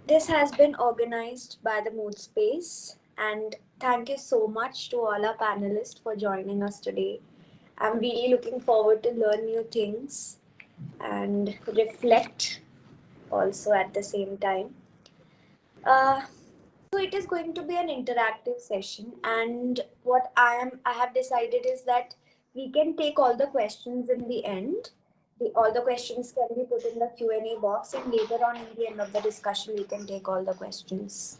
This has been organized by the Mood Space, and thank you so much to all our panelists for joining us today. I'm really looking forward to learn new things and reflect also at the same time. Uh, so it is going to be an interactive session, and what I have decided is that we can take all the questions in the end. All the questions can be put in the Q&A box, and later on in the end of the discussion, we can take all the questions.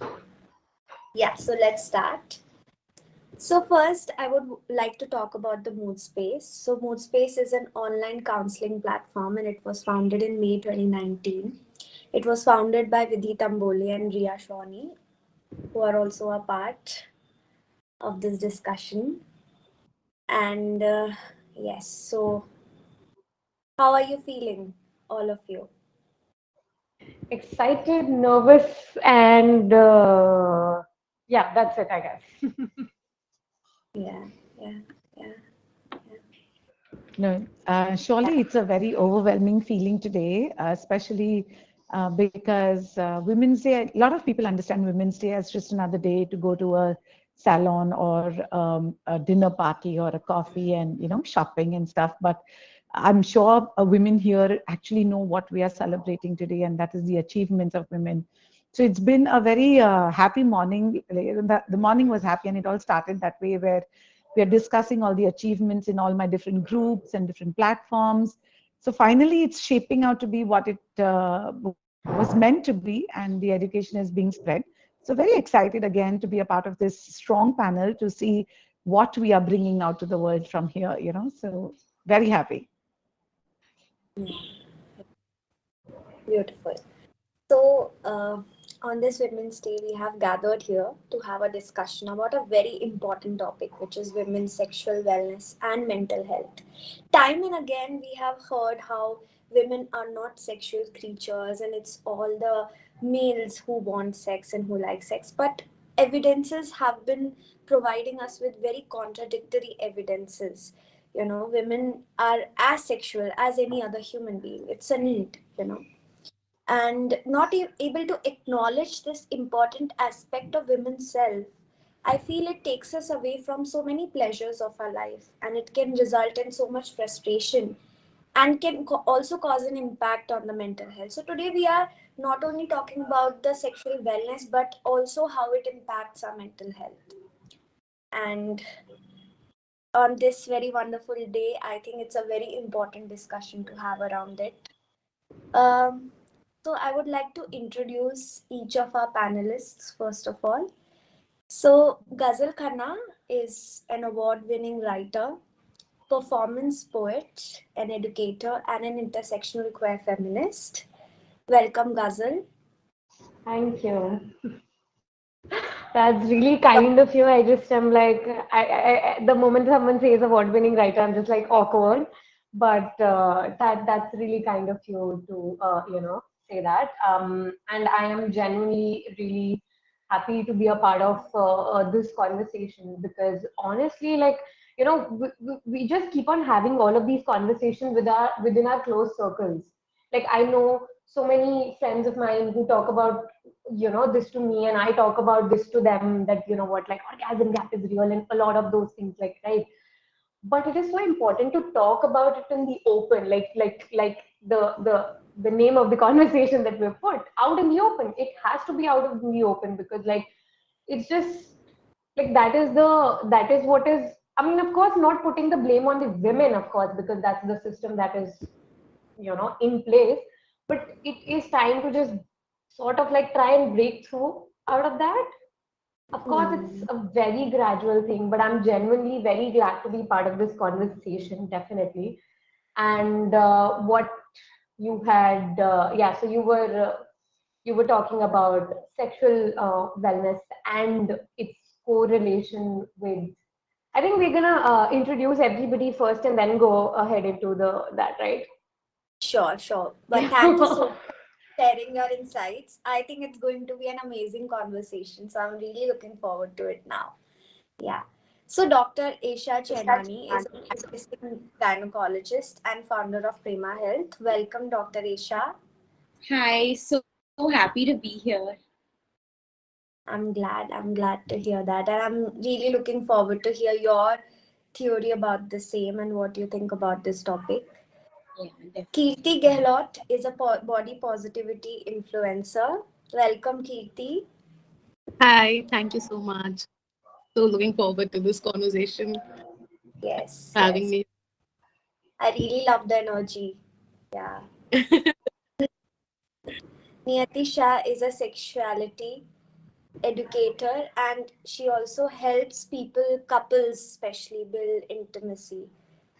Yeah, so let's start. So first, I would like to talk about the Mood Space. So Mood Space is an online counseling platform, and it was founded in May 2019. It was founded by Vidhi Tambole and Ria Shawnee, who are also a part of this discussion. And yes, so how are you feeling, all of you? Excited, nervous, and yeah, that's it, I guess. Yeah, yeah, yeah, No, surely it's a very overwhelming feeling today, especially because Women's Day, a lot of people understand Women's Day as just another day to go to a salon or a dinner party or a coffee and, shopping and stuff. But I'm sure women here actually know what we are celebrating today, and that is the achievements of women. So it's been a very happy morning. The morning was happy, and it all started that way where we are discussing all the achievements in all my different groups and different platforms. So finally, it's shaping out to be what it was meant to be, and the education is being spread. So very excited again to be a part of this strong panel to see what we are bringing out to the world from here. So very happy. yeah. Beautiful. So, on this Women's Day, we have gathered here to have a discussion about a very important topic, which is women's sexual wellness and mental health. Time and again, we have heard how women are not sexual creatures and it's all the males who want sex and who like sex. But evidences have been providing us with very contradictory evidences. Women are as sexual as any other human being, it's a need. And not able to acknowledge this important aspect of women's self, I feel it takes us away from so many pleasures of our life, and it can result in so much frustration and can also cause an impact on the mental health. So today we are not only talking about the sexual wellness but also how it impacts our mental health. And on this very wonderful day, I think it's a very important discussion to have around it. um, So I would like to introduce each of our panelists first of all. So Ghazal Khanna is an award-winning writer, performance poet, an educator, and an intersectional queer feminist. Welcome, Ghazal. Thank you. That's really kind of you. I just am like, the moment someone says award-winning writer, I'm just like awkward. But that's really kind of you to say that. And I am genuinely really happy to be a part of this conversation because honestly, like we just keep on having all of these conversations within our close circles. Like I know so many friends of mine who talk about this to me and I talk about this to them that what like orgasm gap is real and a lot of those things like right, but it is so important to talk about it in the open, like the name of the conversation that we've put out in the open. It has to be out of the open because like it's just like that is what is, I mean, of course not putting the blame on the women, of course, because that's the system that is in place, but it is time to just sort of like try and break through out of that. Of course it's Hmm. a very gradual thing, but I'm genuinely very glad to be part of this conversation, definitely. And what you had yeah, so you were talking about sexual wellness and its correlation with, I think we're gonna introduce everybody first and then go ahead into the that, right? Sure, sure. But thank you so much for sharing your insights. I think it's going to be an amazing conversation. So I'm really looking forward to it now. Yeah. So Dr. Esha Chenani is a practicing gynecologist and founder of Prima Health. Welcome, Dr. Esha. Hi, so so happy to be here. I'm glad. I'm glad to hear that. And I'm really looking forward to hear your theory about the same and what you think about this topic. Yeah, definitely. Kirti Gehlot is a body positivity influencer. Welcome, Kirti. Hi, thank you so much. So looking forward to this conversation, Yes, having yes. me. I really love the energy. Yeah. Niyati Shah is a sexuality educator and she also helps people, couples especially, build intimacy.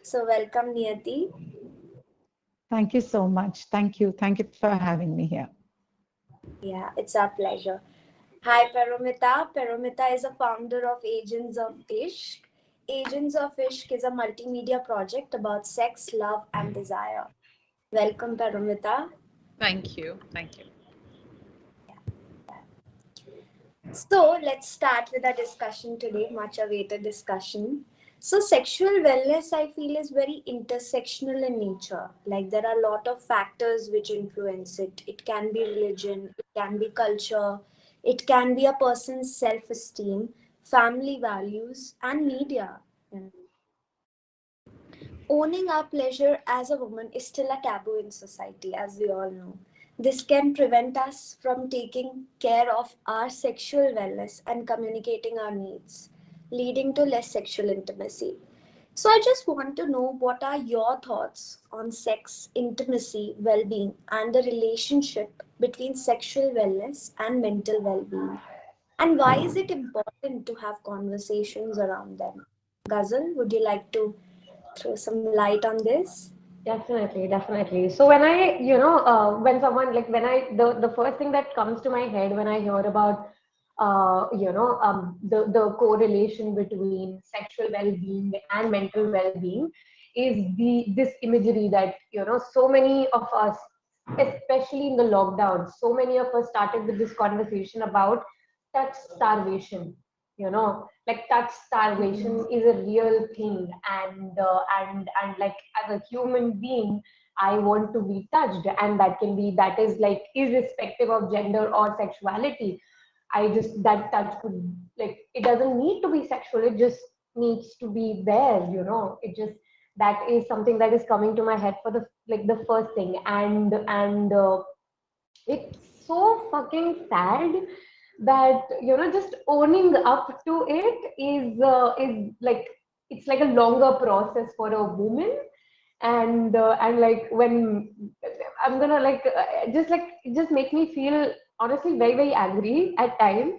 So, welcome, Niyati. Thank you so much. Thank you. Thank you for having me here. Yeah, it's our pleasure. Hi, Paramita. Paramita is a founder of Agents of Ishq. Agents of Ishq is a multimedia project about sex, love, and desire. Welcome, Paramita. Thank you. Thank you. So let's start with our discussion today, much awaited discussion. So sexual wellness, I feel, is very intersectional in nature. Like there are a lot of factors which influence it. It can be religion, it can be culture, it can be a person's self-esteem, family values, and media. Owning our pleasure as a woman is still a taboo in society, as we all know. This can prevent us from taking care of our sexual wellness and communicating our needs, leading to less sexual intimacy. So, I just want to know what are your thoughts on sex, intimacy, well being, and the relationship between sexual wellness and mental well being? And why is it important to have conversations around them? Ghazal, would you like to throw some light on this? Definitely, definitely. So when I, when someone like when I the first thing that comes to my head when I hear about the correlation between sexual well-being and mental well-being is this imagery that so many of us, especially in the lockdown, so many of us started with this conversation about touch starvation. Like touch starvation is a real thing, and like as a human being, I want to be touched, and that is like irrespective of gender or sexuality. I just that touch could, like, it doesn't need to be sexual, it just needs to be there. It just, that is something that is coming to my head for the first thing. And it's so fucking sad that just owning up to it is like, it's like a longer process for a woman. And like when I'm gonna like it just makes me feel honestly very very angry at times.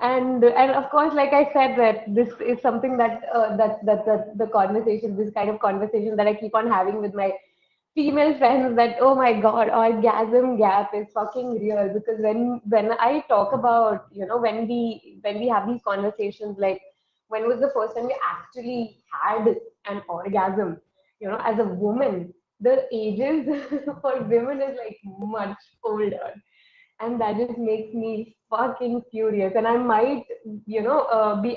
And of course, like I said, that this is something that the conversation, this kind of conversation that I keep on having with my female friends, that oh my god, orgasm gap is fucking real. Because when I talk about, when we have these conversations, like when was the first time we actually had an orgasm, as a woman, the ages for women is like much older, and that just makes me fucking furious. And I might be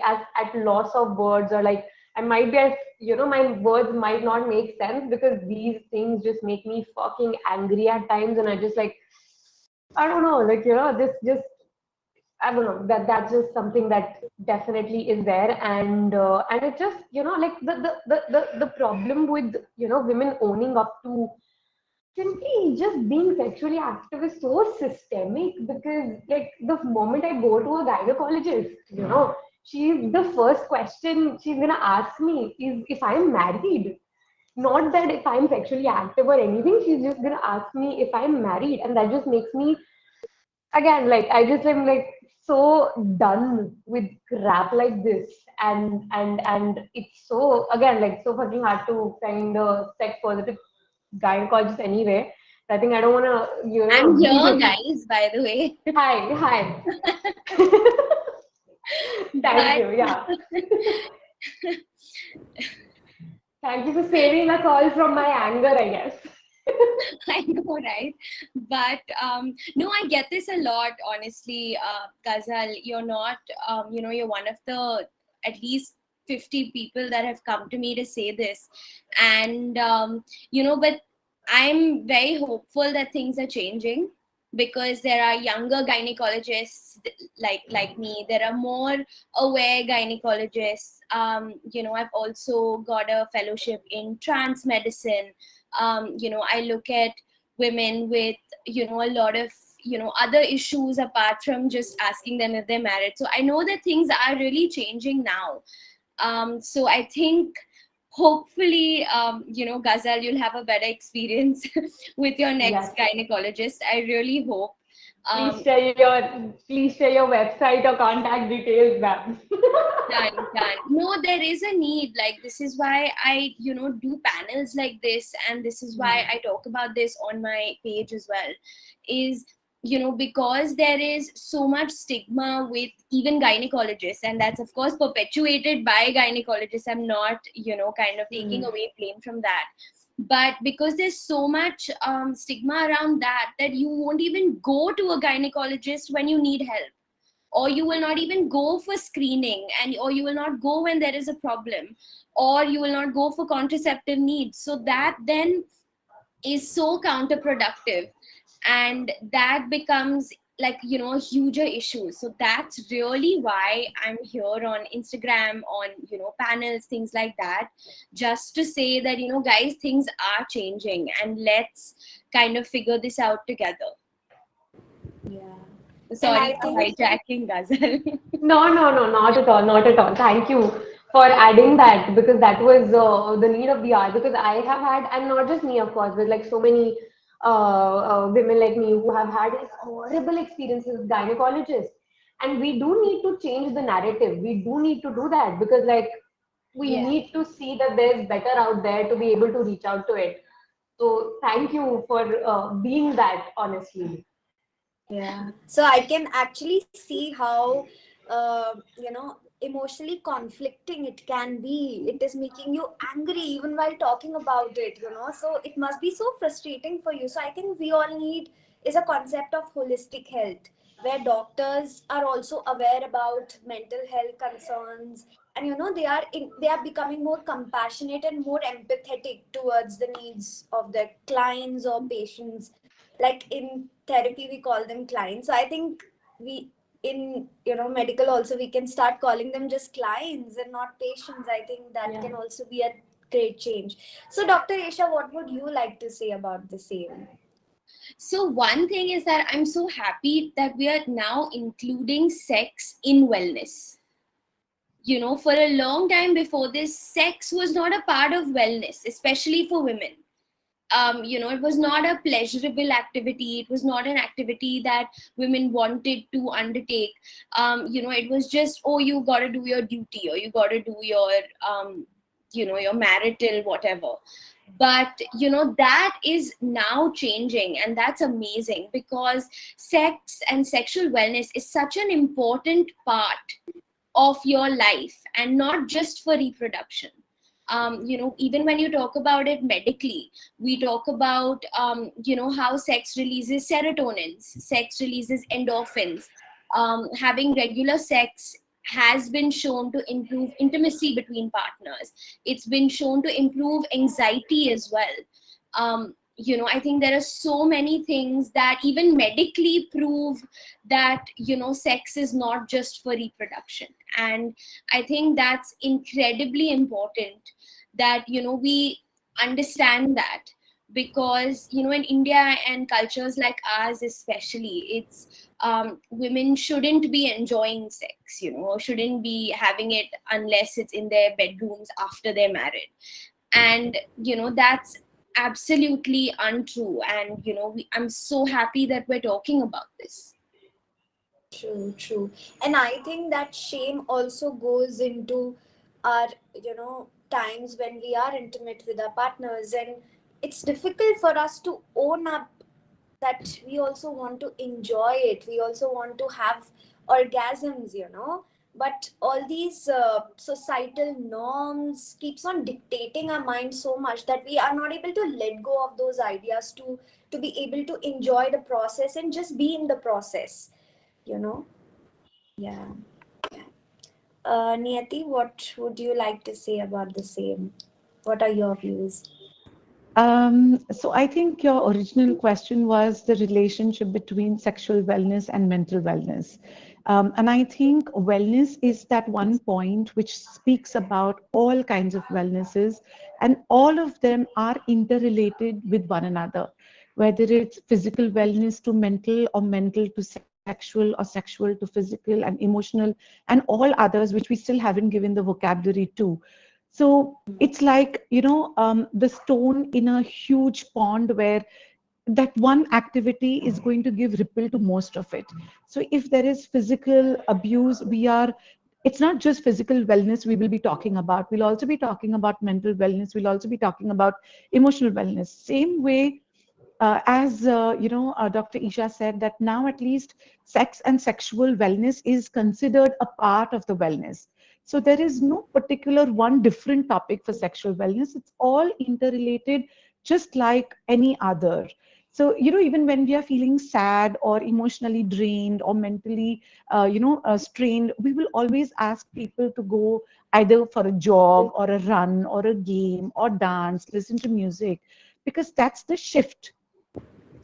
at loss of words, or like I might be at, my words might not make sense, because these things just make me fucking angry at times. And I just like, I don't know, like, this just, I don't know, that's just something that definitely is there. And it just, like the problem with, women owning up to simply just being sexually active is so systemic. Because like the moment I go to a gynecologist, she's the first question she's gonna ask me is if I'm married. Not that if I'm sexually active or anything, she's just gonna ask me if I'm married. And that just makes me, again, like I just am like so done with crap like this. And it's so, again, like so fucking hard to find a sex positive gynecologist anyway. I think I don't want to, I'm here, be. guys, by the way. Hi, hi. Thank But you. Yeah. Thank you for saving us all from my anger, I guess. I know, right? But no, I get this a lot, honestly. Ghazal, you're not, you're one of the at least 50 people that have come to me to say this. And, but I'm very hopeful that things are changing. because there are younger gynecologists like me. There are more aware gynecologists. I've also got a fellowship in trans medicine. I look at women with a lot of other issues apart from just asking them if they're married. So I know that things are really changing now. So I think hopefully, Ghazal, you'll have a better experience with your next Yes. gynecologist. I really hope. Please Um, share your please share your website or contact details, ma'am. done. No, there is a need. Like, this is why I, do panels like this, and this is why I talk about this on my page as well. Is because there is so much stigma with even gynecologists, and that's of course perpetuated by gynecologists. I'm not, kind of taking away blame from that. But because there's so much stigma around that you won't even go to a gynecologist when you need help, or you will not even go for screening, or you will not go when there is a problem, or you will not go for contraceptive needs. So that then is so counterproductive, and that becomes like a huger issue. So that's really why I'm here on Instagram, on panels, things like that, just to say that guys, things are changing, and let's kind of figure this out together. Yeah. And Sorry I for think hijacking, Ghazal. No, no, no, not at all, not at all. Thank you for adding that, because that was the need of the hour. Because I have had, and not just me, of course, but like so many women like me who have had like horrible experiences with gynecologists. And we do need to change the narrative. We do need to do that, because like we Yeah. need to see that there's better out there to be able to reach out to it. So thank you for being that, honestly. yeah. So I can actually see how, emotionally conflicting it can be. It is making you angry even while talking about it. So it must be so frustrating for you. So I think we all need is a concept of holistic health where doctors are also aware about mental health concerns, and they are becoming more compassionate and more empathetic towards the needs of their clients or patients. Like in therapy we call them clients. So I think we in medical also we can start calling them just clients and not patients. I think that Yeah. can also be a great change. So Dr. Esha, what would you like to say about the same? So one thing is that I'm so happy that we are now including sex in wellness. For a long time before this, sex was not a part of wellness, especially for women. It was not a pleasurable activity. It was not an activity that women wanted to undertake. It was just, oh, you got to do your duty, or you got to do your, your marital whatever. But that is now changing, and that's amazing, because sex and sexual wellness is such an important part of your life, and not just for reproduction. Even when you talk about it medically, we talk about how sex releases serotonins, sex releases endorphins. Having regular sex has been shown to improve intimacy between partners. It's been shown to improve anxiety as well. I think there are so many things that even medically prove that sex is not just for reproduction. And I think that's incredibly important that we understand that, because in India and cultures like ours especially, it's women shouldn't be enjoying sex, or shouldn't be having it unless it's in their bedrooms after they're married. And that's absolutely untrue. And I'm so happy that we're talking about this. True, true. And I think that shame also goes into our, times when we are intimate with our partners, and it's difficult for us to own up that we also want to enjoy it. We also want to have orgasms. But all these societal norms keeps on dictating our mind so much that we are not able to let go of those ideas to be able to enjoy the process and just be in the process. You know yeah. Niyati, what would you like to say about the same? What are your views? So I think your original question was the relationship between sexual wellness and mental wellness. And I think wellness is that one point which speaks about all kinds of wellnesses, and all of them are interrelated with one another, whether it's physical wellness to mental, or mental to sexual, or sexual to physical and emotional, and all others which we still haven't given the vocabulary to. So it's like, the stone in a huge pond where that one activity is going to give ripple to most of it. So if there is physical abuse, it's not just physical wellness we will be talking about. We'll also be talking about mental wellness. We'll also be talking about emotional wellness. Same way, as Dr. Isha said, that now at least sex and sexual wellness is considered a part of the wellness. So there is no particular one different topic for sexual wellness. It's all interrelated, just like any other. So, even when we are feeling sad or emotionally drained or mentally, strained, we will always ask people to go either for a jog or a run or a game or dance, listen to music, because that's the shift,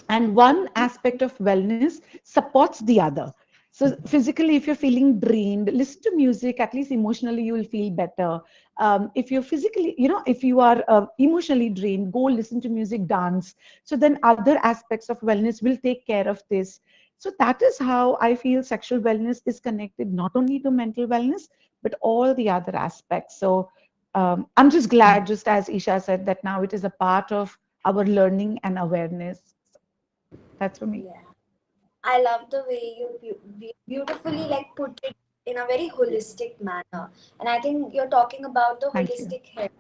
and one aspect of wellness supports the other. So physically, if you're feeling drained, listen to music. At least emotionally you will feel better. If you're physically, if you are emotionally drained, go listen to music, dance. So then other aspects of wellness will take care of this. So that is how I feel sexual wellness is connected not only to mental wellness but all the other aspects. So I'm just glad, just as Isha said, that now it is a part of our learning and awareness. That's for me. Yeah. I love the way you beautifully like put it in a very holistic manner. And I think you're talking about the Thank you. holistic health,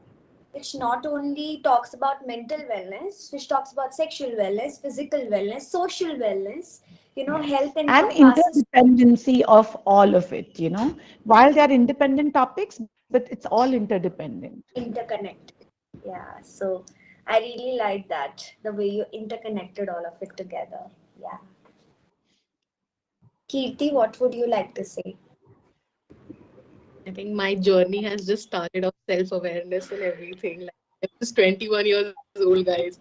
which not only talks about mental wellness, which talks about sexual wellness, physical wellness, social wellness. Health And encompasses interdependency of all of it, while they are independent topics, but it's all interdependent. interconnected. Yeah. So I really like that, the way you interconnected all of it together. Yeah. Kirti, what would you like to say? I think my journey has just started of self awareness and everything. Like, I'm just 21 years old, guys.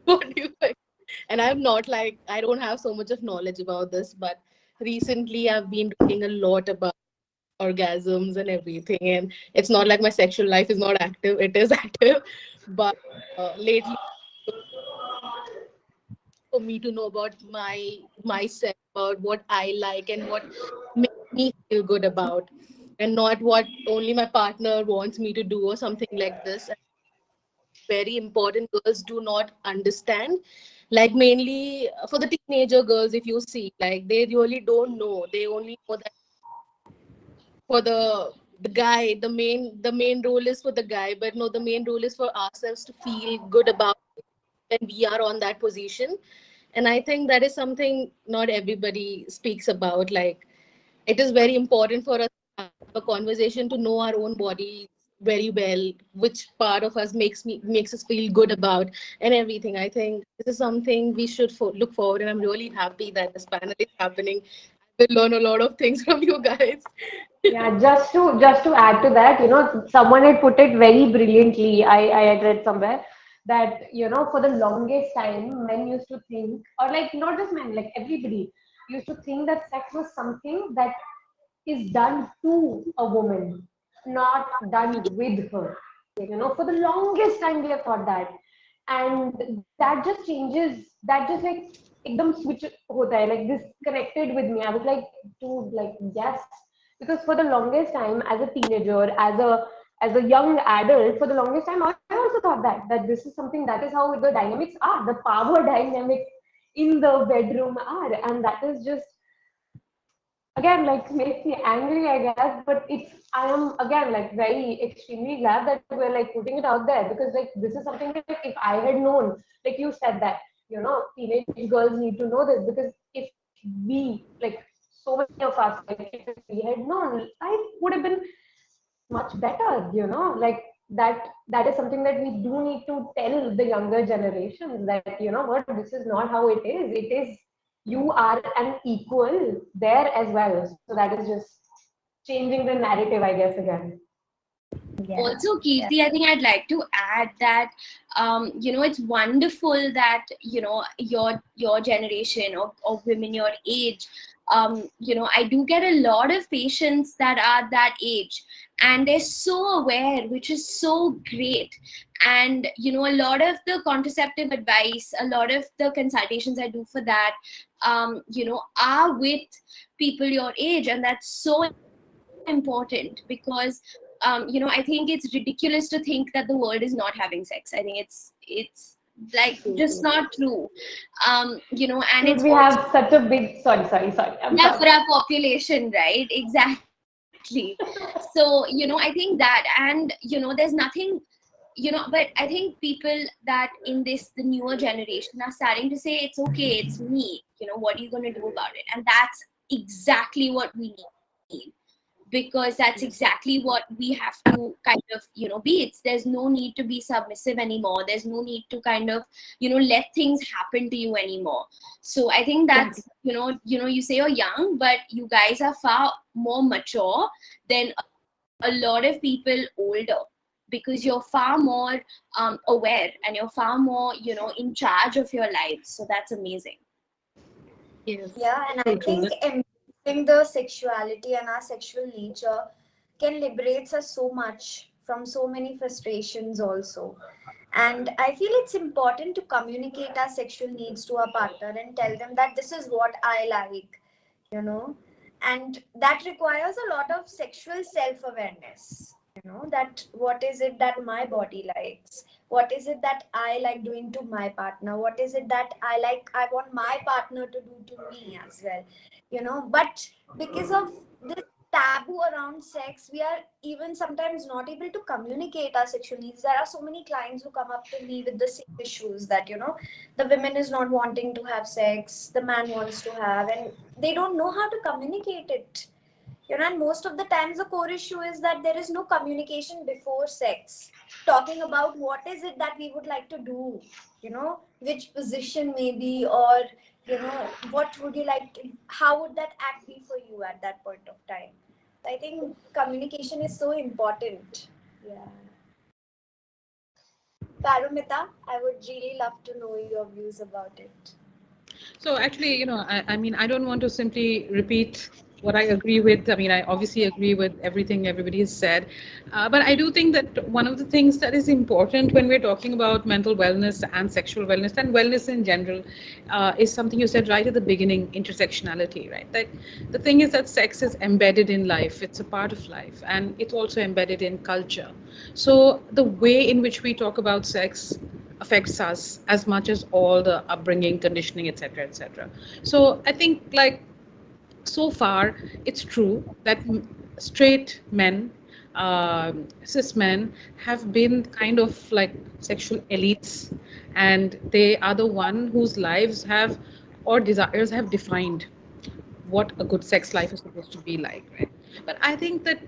What do you think? And I'm not like, I don't have so much of knowledge about this, but recently I've been reading a lot about orgasms and everything. And it's not like my sexual life is not active, it is active. But lately, for me to know about myself, about what I like and what makes me feel good about, and not what only my partner wants me to do or something like this. Very important, girls do not understand. Like mainly for the teenager girls, if you see, like they really don't know. They only know that for the guy, the main role is for the guy, but no, the main role is for ourselves to feel good about when we are on that position. And I think that is something not everybody speaks about. Like it is very important for us to have a conversation to know our own bodies very well, which part of us makes us feel good about, and everything. I think this is something we should look forward, and I'm really happy that this panel is happening. I will learn a lot of things from you guys. Yeah, just to add to that, someone had put it very brilliantly. I had read somewhere that, for the longest time, men used to think, or like not just men, like everybody used to think that sex was something that is done to a woman, not done with her. For the longest time we have thought that, and that just changes. That just like एकदम switch होता है, like this connected with me. I was like, dude, like yes, because for the longest time, as a teenager, as a young adult, for the longest time, I also thought that this is something, that is how the dynamics are, the power dynamics in the bedroom are, and that is just again like makes me angry, I guess. But I am again like very extremely glad that we're like putting it out there, because like this is something that if I had known, like you said that teenage girls need to know this, because if we like so many of us, like if we had known, life would have been much better, like that is something that we do need to tell the younger generations, that what, this is not how it is. It is, you are an equal there as well. So that is just changing the narrative, I guess, again. Yeah. Also, Yeah. Kirti, I think I'd like to add that it's wonderful that your generation of women your age, I do get a lot of patients that are that age, and they're so aware, which is so great. And a lot of the contraceptive advice, a lot of the consultations I do for that, are with people your age, and that's so important because I think it's ridiculous to think that the world is not having sex. I think it's like just not true. And Dude, it's we also, have such a big, sorry, I'm yeah, sorry. for our population, right? Exactly. So I think that, and there's nothing, but I think people that in this the newer generation are starting to say it's okay, it's me, what are you going to do about it? And that's exactly what we need, because that's exactly what we have to kind of be. There's no need to be submissive anymore, there's no need to kind of let things happen to you anymore. So I think that's you say you're young, but you guys are far more mature than a lot of people older, because you're far more aware, and you're far more in charge of your lives. So that's amazing. Yes, Yeah, and I so true. think embracing the sexuality and our sexual nature can liberate us so much from so many frustrations also. And I feel it's important to communicate our sexual needs to our partner and tell them that this is what I like, you know. And that requires a lot of sexual self awareness, that what is it that my body likes? What is it that I like doing to my partner? What is it that I want my partner to do to me as well? But because of this taboo around sex, we are even sometimes not able to communicate our sexual needs. There are so many clients who come up to me with the same issues that, the women is not wanting to have sex, the man wants to have, and they don't know how to communicate it. And most of the times the core issue is that there is no communication before sex, talking about what is it that we would like to do, which position maybe, or what would you like to, how would that act be for you at that point of time. I think communication is so important. Yeah. Paramita, I would really love to know your views about it. So actually, I mean, I don't want to simply repeat what I agree with. I mean, I obviously agree with everything everybody has said, but I do think that one of the things that is important when we're talking about mental wellness and sexual wellness and wellness in general is something you said right at the beginning: intersectionality. Right? Like the thing is that sex is embedded in life; it's a part of life, and it's also embedded in culture. So the way in which we talk about sex affects us as much as all the upbringing, conditioning, etc., etc. So I think, like, so far it's true that straight men, cis men, have been kind of like sexual elites, and they are the one whose lives have or desires have defined what a good sex life is supposed to be like, right? But I think that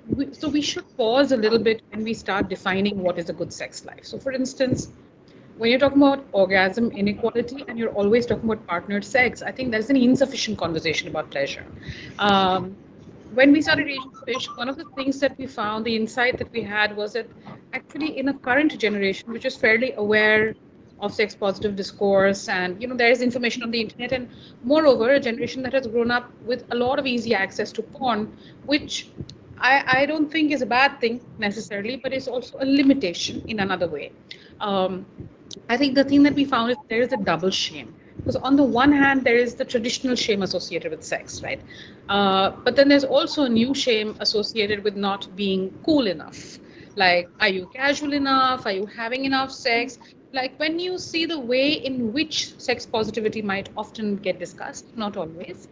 we should pause a little bit when we start defining what is a good sex life. So, for instance, when you're talking about orgasm inequality and you're always talking about partnered sex, I think there's an insufficient conversation about pleasure. Um, when we started Asian Fish, one of the things that we found, the insight that we had was that actually in a current generation, which is fairly aware of sex positive discourse, and there is information on the internet, and moreover a generation that has grown up with a lot of easy access to porn, which I don't think is a bad thing necessarily, but it's also a limitation in another way. um, I think the thing that we found is there is a double shame. Because on the one hand, there is the traditional shame associated with sex, right? But then there's also a new shame associated with not being cool enough. Like, are you casual enough? Are you having enough sex? Like, when you see the way in which sex positivity might often get discussed, not always.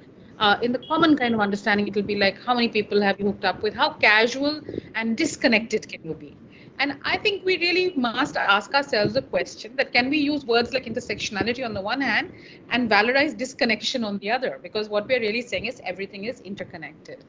In the common kind of understanding, it will be like, how many people have you hooked up with? How casual and disconnected can you be? And I think we really must ask ourselves the question that can we use words like intersectionality on the one hand and valorize disconnection on the other? Because what we're really saying is everything is interconnected.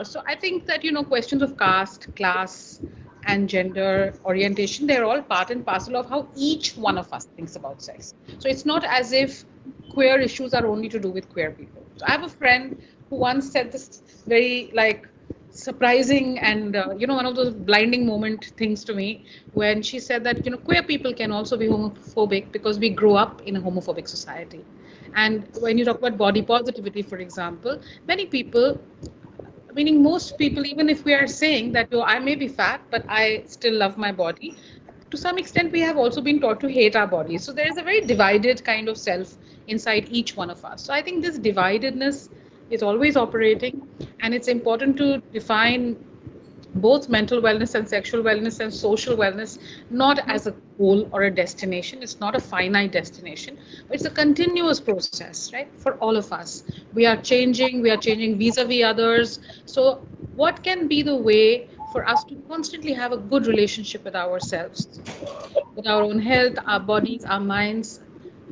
So I think that, questions of caste, class, and gender orientation, they're all part and parcel of how each one of us thinks about sex. So it's not as if queer issues are only to do with queer people. So I have a friend who once said this very, like, surprising and one of those blinding moment things to me when she said that queer people can also be homophobic because we grow up in a homophobic society. And when you talk about body positivity, for example, many people, meaning most people, even if we are saying that, oh, I may be fat but I still love my body, to some extent we have also been taught to hate our bodies. So there is a very divided kind of self inside each one of us. So I think this dividedness is always operating, and it's important to define both mental wellness and sexual wellness and social wellness not as a goal or a destination. It's not a finite destination, but it's a continuous process, right? For all of us, we are changing vis-a-vis others. So what can be the way for us to constantly have a good relationship with ourselves, with our own health, our bodies, our minds,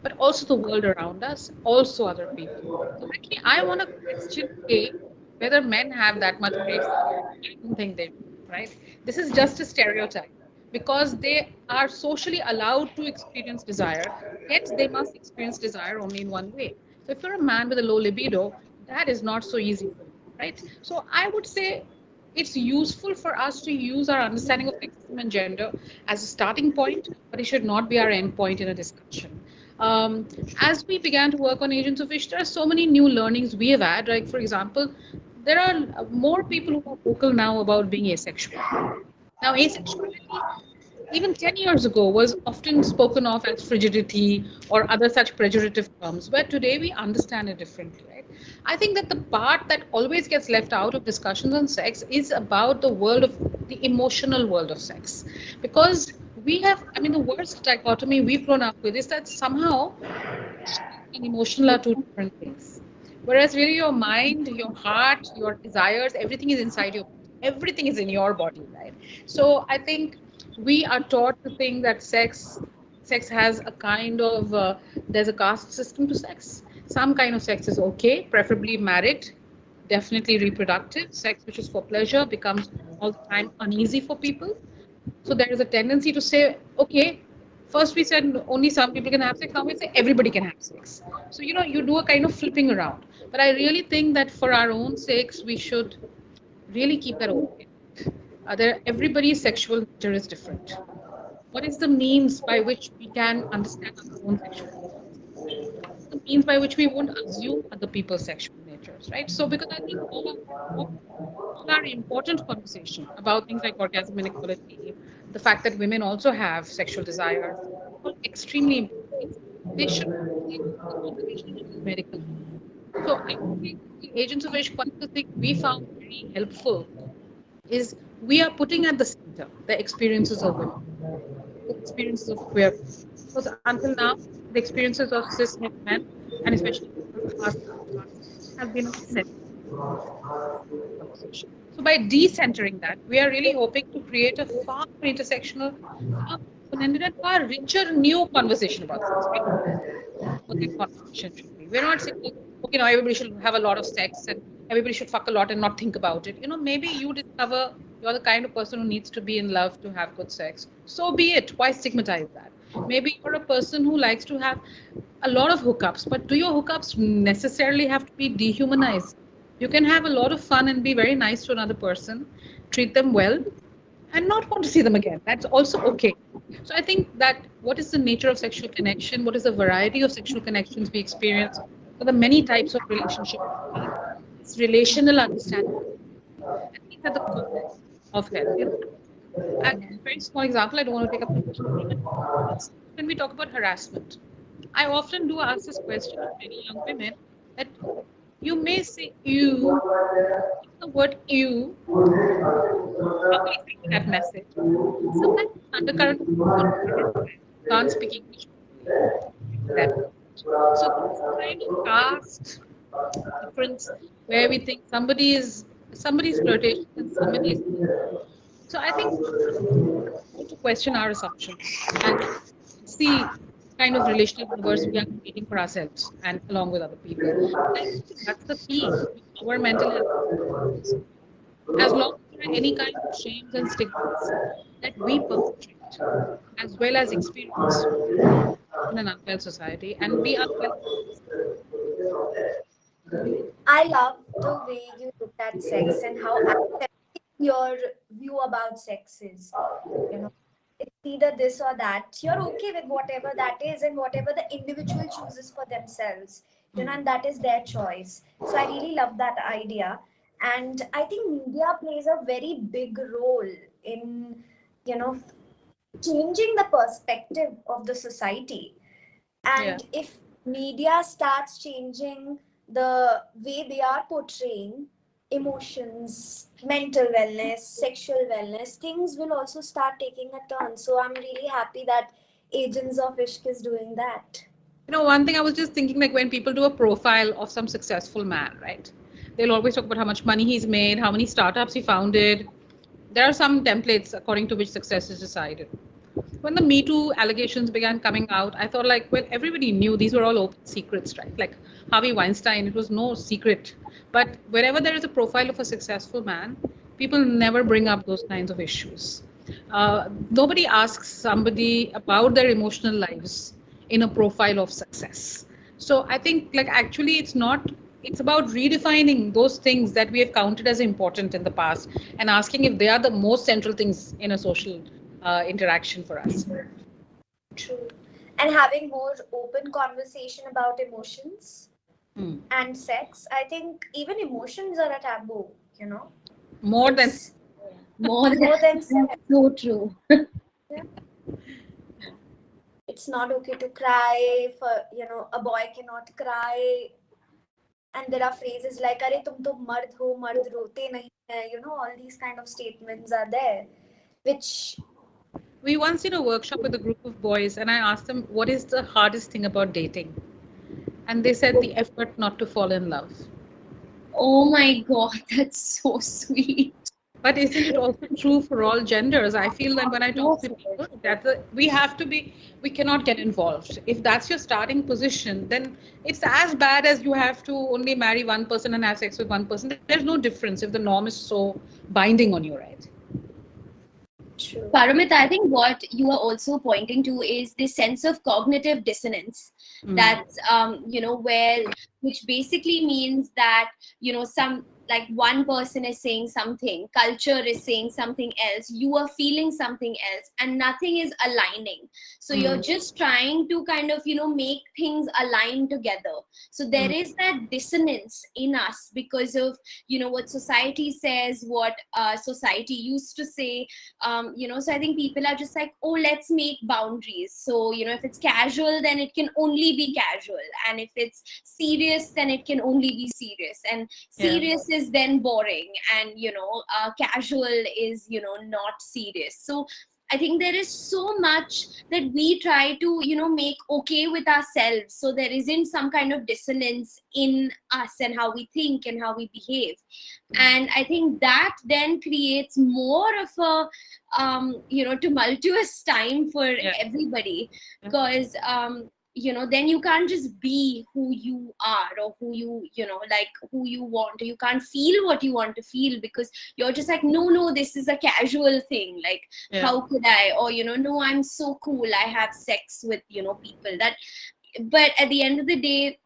but also the world around us, also other people. So actually, I want to question A, whether men have that much great sex. I don't think they do, right? This is just a stereotype because they are socially allowed to experience desire, hence they must experience desire only in one way. So if you're a man with a low libido, that is not so easy for you, right? So I would say it's useful for us to use our understanding of sexism and gender as a starting point, but it should not be our end point in a discussion. Um, as we began to work on Agents of Fish, there are so many new learnings we have had. Like, for example, there are more people who are vocal now about being asexual. Now, asexuality even 10 years ago was often spoken of as frigidity or other such pejorative terms, but today we understand it differently, right? I think that the part that always gets left out of discussions on sex is about the world of the emotional world of sex. Because we have, I mean, the worst dichotomy we've grown up with is that somehow and emotional are two different things. Whereas really your mind, your heart, your desires, everything is inside your body. Everything is in your body, right? So I think we are taught to think that sex has a kind of there's a caste system to sex. Some kind of sex is okay, preferably married, definitely reproductive. Sex which is for pleasure becomes all the time uneasy for people. So there is a tendency to say, okay, first we said only some people can have sex, now we say everybody can have sex. So, you do a kind of flipping around. But I really think that for our own sakes, we should really keep that open. Everybody's sexual nature is different. What is the means by which we can understand our own sexual natures? The means by which we won't assume other people's sexual natures, right? So, because I think all our important conversation about things like orgasm inequality, the fact that women also have sexual desires, all extremely important things. They should be the conversation medically. So I would say in Agents of Ish, one of the things we found very helpful is we are putting at the center the experiences of women, the experiences of queer people. Because until now, the experiences of cis men, and especially us, have been all centered conversation. So by decentering that, we are really hoping to create a far more intersectional, far more open-ended, and far richer new conversation about sex. We don't know what that conversation should be. We're not saying, like, okay, now everybody should have a lot of sex and everybody should fuck a lot and not think about it. Maybe you discover you're the kind of person who needs to be in love to have good sex. So be it. Why stigmatize that? Maybe you're a person who likes to have a lot of hookups, but do your hookups necessarily have to be dehumanized? You can have a lot of fun and be very nice to another person, treat them well, and not want to see them again. That's also okay. So I think that what is the nature of sexual connection? What is the variety of sexual connections we experience? What are the many types of relationships we have? This relational understanding, I think it's at the core of health. A very small example, I don't want to take up too much time, but when we talk about harassment, I often do ask this question to many young women that you may say you, the word you, probably sending that message. Sometimes undercurrent of what can't speak English properly. That message. So this kind of caste difference where we think somebody's flirtatious and somebody is. So I think to question our assumptions and see kind of relational universe we are creating for ourselves and along with other people. I think that's the key to our mental health. As long as there are any kind of shames and stigmas that we perpetrate as well as experience in an unwell society, and we unwell. I love the way you looked at sex and how accepting your view about sex is. You know, it's either this or that. You're okay with whatever that is and whatever the individual chooses for themselves. And that is their choice. So I really love that idea. And I think media plays a very big role in, you know, changing the perspective of the society. Yeah. And if media starts changing the way they are portraying emotions, mental wellness, sexual wellness, things will also start taking a turn. So I'm really happy that Agents of Ishq is doing that. One thing I was just thinking, like when people do a profile of some successful man, right? They'll always talk about how much money he's made, how many startups he founded. There are some templates according to which success is decided. When the Me Too allegations began coming out, I thought like, well, everybody knew these were all open secrets, right? Like Harvey Weinstein, it was no secret. But wherever there is a profile of a successful man, people never bring up those kinds of issues. Nobody asks somebody about their emotional lives in a profile of success. So I think like actually it's about redefining those things that we have counted as important in the past and asking if they are the most central things in a social interaction for us. True. And having more open conversation about emotions Hmm. and sex, I think even emotions are a taboo, you know. More than It's More than more than that's sex. so true. Yeah. It's not okay to cry. For a boy cannot cry, and there are phrases like "अरे तुम तो मर्द हो, मर्द रोते नहीं है." All these kind of statements are there, which we once did a workshop with a group of boys and I asked them what is the hardest thing about dating, and they said the effort not to fall in love. Oh my God, that's so sweet. But isn't it also true for all genders? I feel that Of when I talk course to it people, is. that we cannot get involved. If that's your starting position, then it's as bad as you have to only marry one person and have sex with one person. There's no difference if the norm is so binding on you, right? true. Paramit, I think what you are also pointing to is this sense of cognitive dissonance. Mm. That's where, which basically means that some, like, one person is saying something, culture is saying something else, you are feeling something else, and nothing is aligning. So you're Mm. just trying to kind of make things align together. So there Mm. is that dissonance in us because of what society says, what society used to say. So I think people are just like, oh, let's make boundaries. So if it's casual, then it can only be casual, and if it's serious, then it can only be serious, and Yeah. serious is then boring, and casual is not serious. So I think there is so much that we try to make okay with ourselves, so there isn't some kind of dissonance in us and how we think and how we behave. And I think that then creates more of a tumultuous time for Yeah. everybody, Yeah. because then you can't just be who you are, or who like who you want, or you can't feel what you want to feel, because you're just like, no, no, this is a casual thing, like Yeah. how could I, or no, I'm so cool, I have sex with people that. But at the end of the day,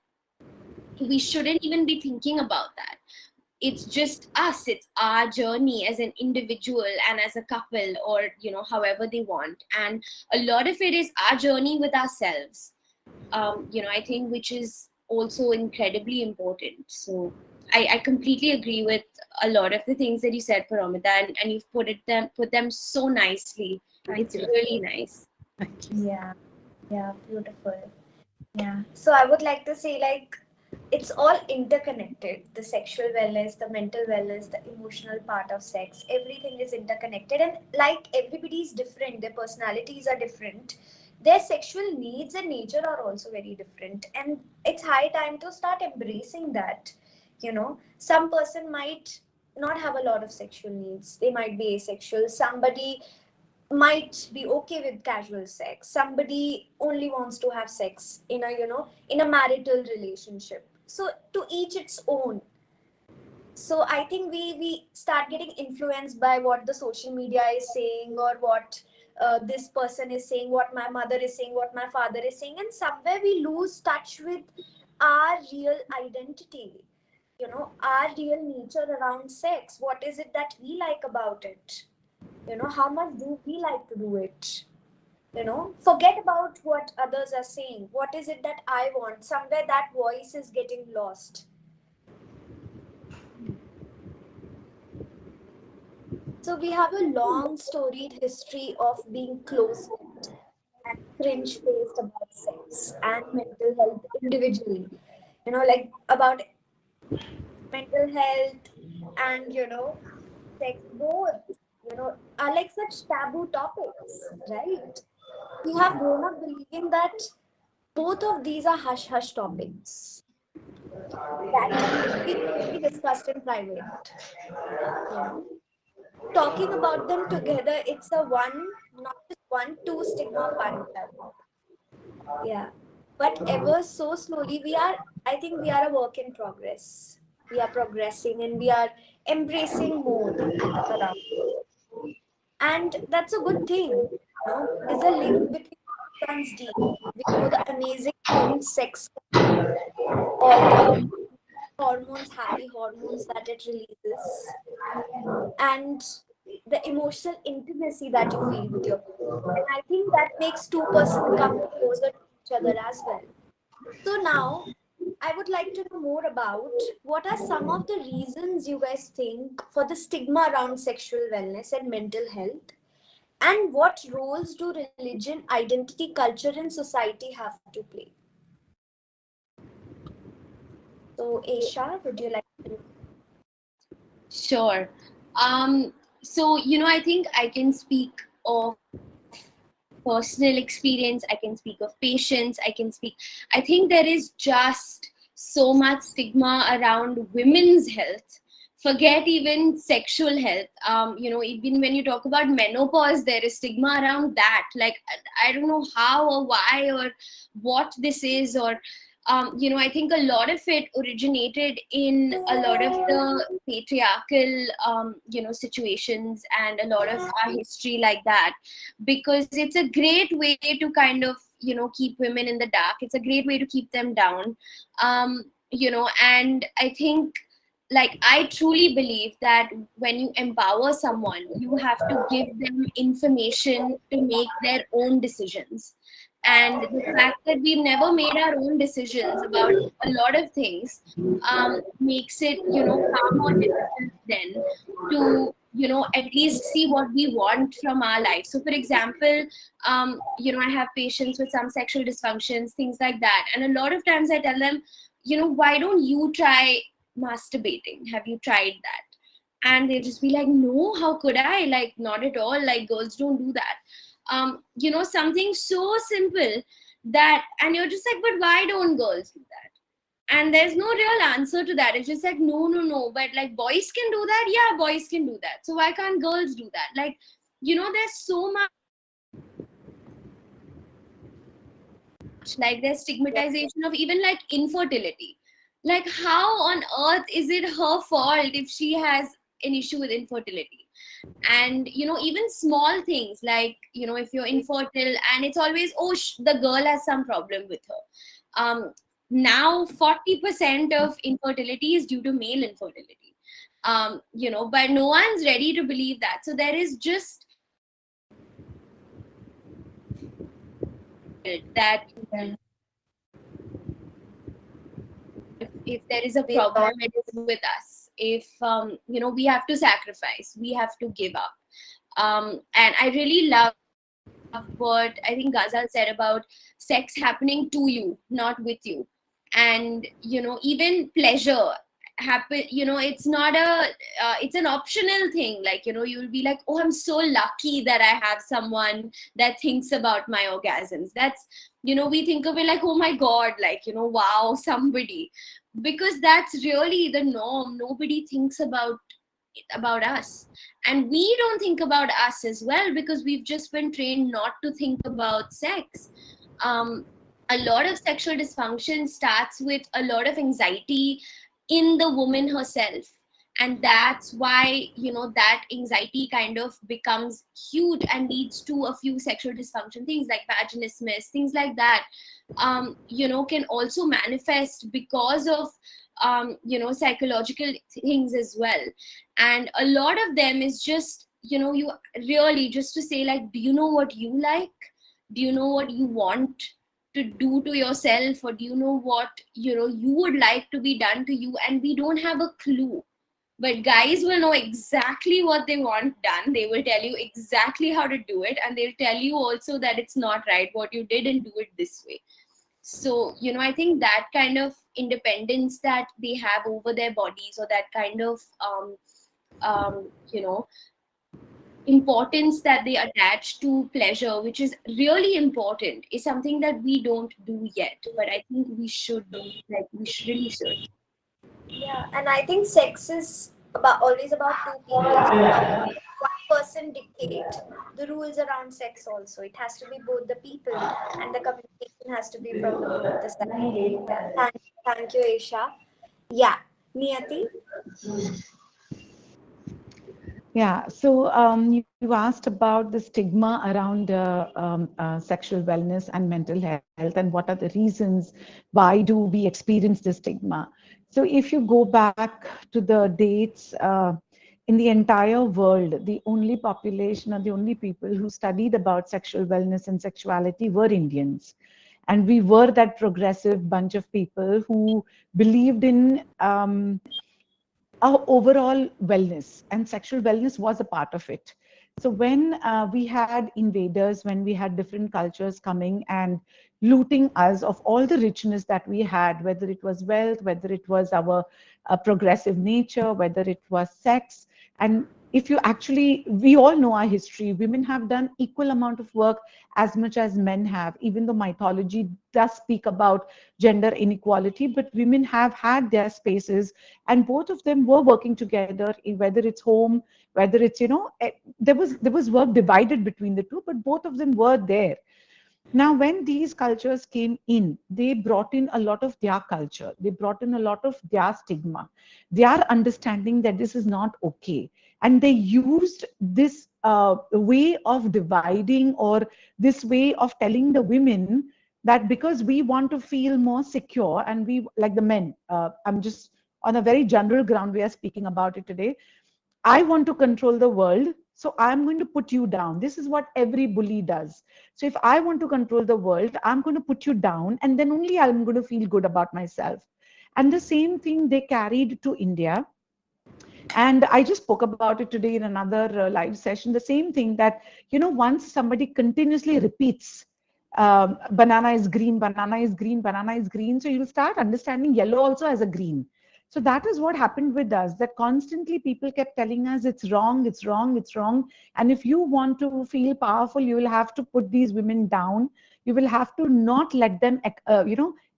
we shouldn't even be thinking about that. It's just us, it's our journey as an individual and as a couple, or however they want. And a lot of it is our journey with ourselves, I think, which is also incredibly important. So I completely agree with a lot of the things that you said, Paramita, and you've put them so nicely. Thank It's you. really nice. Thank you. Yeah, yeah, beautiful. Yeah. So I would like to say, like, it's all interconnected. The sexual wellness, the mental wellness, the emotional part of sex, everything is interconnected. And like everybody is different, their personalities are different, their sexual needs and nature are also very different. And it's high time to start embracing that. Some person might not have a lot of sexual needs, they might be asexual. Somebody might be okay with casual sex, somebody only wants to have sex in a marital relationship. So to each its own. So I think we start getting influenced by what the social media is saying, or what this person is saying, what my mother is saying, what my father is saying, and somewhere we lose touch with our real identity. our real nature around sex. What is it that we like about it? How much do we like to do it? Forget about what others are saying. What is it that I want? Somewhere that voice is getting lost. So we have a long storied history of being close and cringe faced about sex and mental health individually. Like about mental health and sex both, are like such taboo topics, right? We have grown up believing that both of these are hush hush topics that we should be discussed in private. You know, Talking about them together, it's a one, not just one, two stigma punch. Yeah, but ever so slowly, I think we are a work in progress. We are progressing and we are embracing more around. And that's a good thing. There's a link between runs deep. We know the amazing things sex can do, all the hormones, happy hormones that it releases, and the emotional intimacy that you feel with your partner. And I think that makes two-person come closer to each other as well. So now I would like to know more about what are some of the reasons you guys think for the stigma around sexual wellness and mental health, and what roles do religion, identity, culture, and society have to play? So, Aisha, would you like to? Sure. So, I think I can speak of personal experience, I can speak of patience, I can speak. I think there is just so much stigma around women's health. Forget even sexual health. Even when you talk about menopause, there is stigma around that. Like, I don't know how or why or what this is, or I think a lot of it originated in a lot of the patriarchal, situations and a lot of our history like that, because it's a great way to kind of, keep women in the dark. It's a great way to keep them down. And I think, like, I truly believe that when you empower someone, you have to give them information to make their own decisions. And the fact that we've never made our own decisions about a lot of things makes it, far more difficult then to, at least see what we want from our life. So, for example, I have patients with some sexual dysfunctions, things like that. And a lot of times I tell them, why don't you try masturbating? Have you tried that? And they'll just be like, no, how could I? Like, not at all. Like, girls don't do that. Something so simple that, and you're just like, but why don't girls do that? And there's no real answer to that. It's just like, no, no, no. But like, boys can do that. Yeah, boys can do that. So why can't girls do that? Like, there's so much, like, there's stigmatization of even like infertility. Like, how on earth is it her fault if she has an issue with infertility? And even small things like, if you're infertile, and it's always, oh, the girl has some problem with her. Now 40% of infertility is due to male infertility. But no one's ready to believe that. So there is just that if there is a problem, it is with us. If we have to sacrifice, we have to give up. And I really love what I think Ghazal said about sex happening to you, not with you. And even pleasure happen, it's not a it's an optional thing. Like, you'll be like, oh, I'm so lucky that I have someone that thinks about my orgasms. That's, we think of it like, oh my god, like, wow, somebody. Because that's really the norm. Nobody thinks about us, and we don't think about us as well, because we've just been trained not to think about sex. A lot of sexual dysfunction starts with a lot of anxiety in the woman herself. And that's why, that anxiety kind of becomes huge and leads to a few sexual dysfunction things like vaginismus, things like that, can also manifest because of psychological things as well. And a lot of them is just, you really just to say, like, do you know what you like? Do you know what you want to do to yourself? Or do you know what you would like to be done to you? And we don't have a clue. But guys will know exactly what they want done. They will tell you exactly how to do it, and they'll tell you also that it's not right what you did and do it this way. So, I think that kind of independence that they have over their bodies, or that kind of um, you know importance that they attach to pleasure, which is really important, is something that we don't do yet, but I think we should do. Like, we really should. Yeah, and I think sex is always about two people. So how can one person dictate the rules around sex also? It has to be both the people, and the communication has to be from the both the sides. Yeah, thank you, Aisha. Yeah, Niyati. Yeah, so you asked about the stigma around sexual wellness and mental health, and what are the reasons why do we experience this stigma. So if you go back to the dates in the entire world, the only population or the only people who studied about sexual wellness and sexuality were Indians. And we were that progressive bunch of people who believed in our overall wellness, and sexual wellness was a part of it. So when we had invaders, when we had different cultures coming and looting us of all the richness that we had, whether it was wealth, whether it was our progressive nature, whether it was sex. And if you actually, we all know our history, women have done equal amount of work as much as men have, even though mythology does speak about gender inequality, but women have had their spaces, and both of them were working together, whether it's home, whether it's, there was work divided between the two, but both of them were there. Now, when these cultures came in, they brought in a lot of their culture. They brought in a lot of their stigma, their understanding that this is not okay. And they used this way of dividing, or this way of telling the women that because we want to feel more secure, and we, like the men, I'm just on a very general ground, we are speaking about it today. I want to control the world, so I'm going to put you down. This is what every bully does. So if I want to control the world, I'm going to put you down, and then only I'm going to feel good about myself. And the same thing they carried to India. And I just spoke about it today in another live session. The same thing that, once somebody continuously repeats, banana is green, banana is green, banana is green. So you'll start understanding yellow also as a green. So that is what happened with us, that constantly people kept telling us it's wrong, it's wrong, it's wrong. And if you want to feel powerful, you will have to put these women down. You will have to not let them,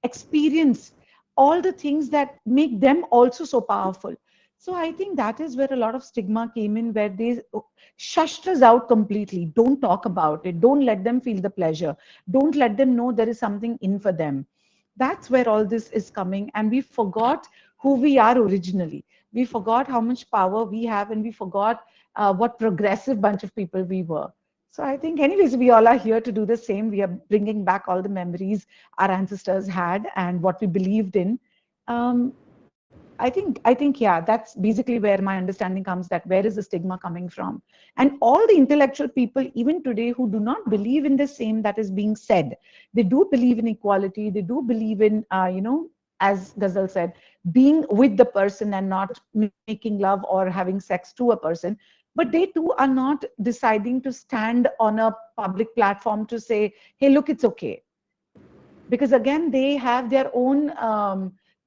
experience all the things that make them also so powerful. So I think that is where a lot of stigma came in, where they shushed us out completely. Don't talk about it. Don't let them feel the pleasure. Don't let them know there is something in for them. That's where all this is coming. And we forgot who we are originally. We forgot how much power we have, and we forgot what progressive bunch of people we were. So I think, anyways, we all are here to do the same. We are bringing back all the memories our ancestors had and what we believed in. Um, I think, yeah, that's basically where my understanding comes, that where is the stigma coming from? And all the intellectual people, even today, who do not believe in the same that is being said, they do believe in equality, they do believe in, as Ghazal said, being with the person and not making love or having sex to a person. But they too are not deciding to stand on a public platform to say, hey, look, it's okay, because again they have their own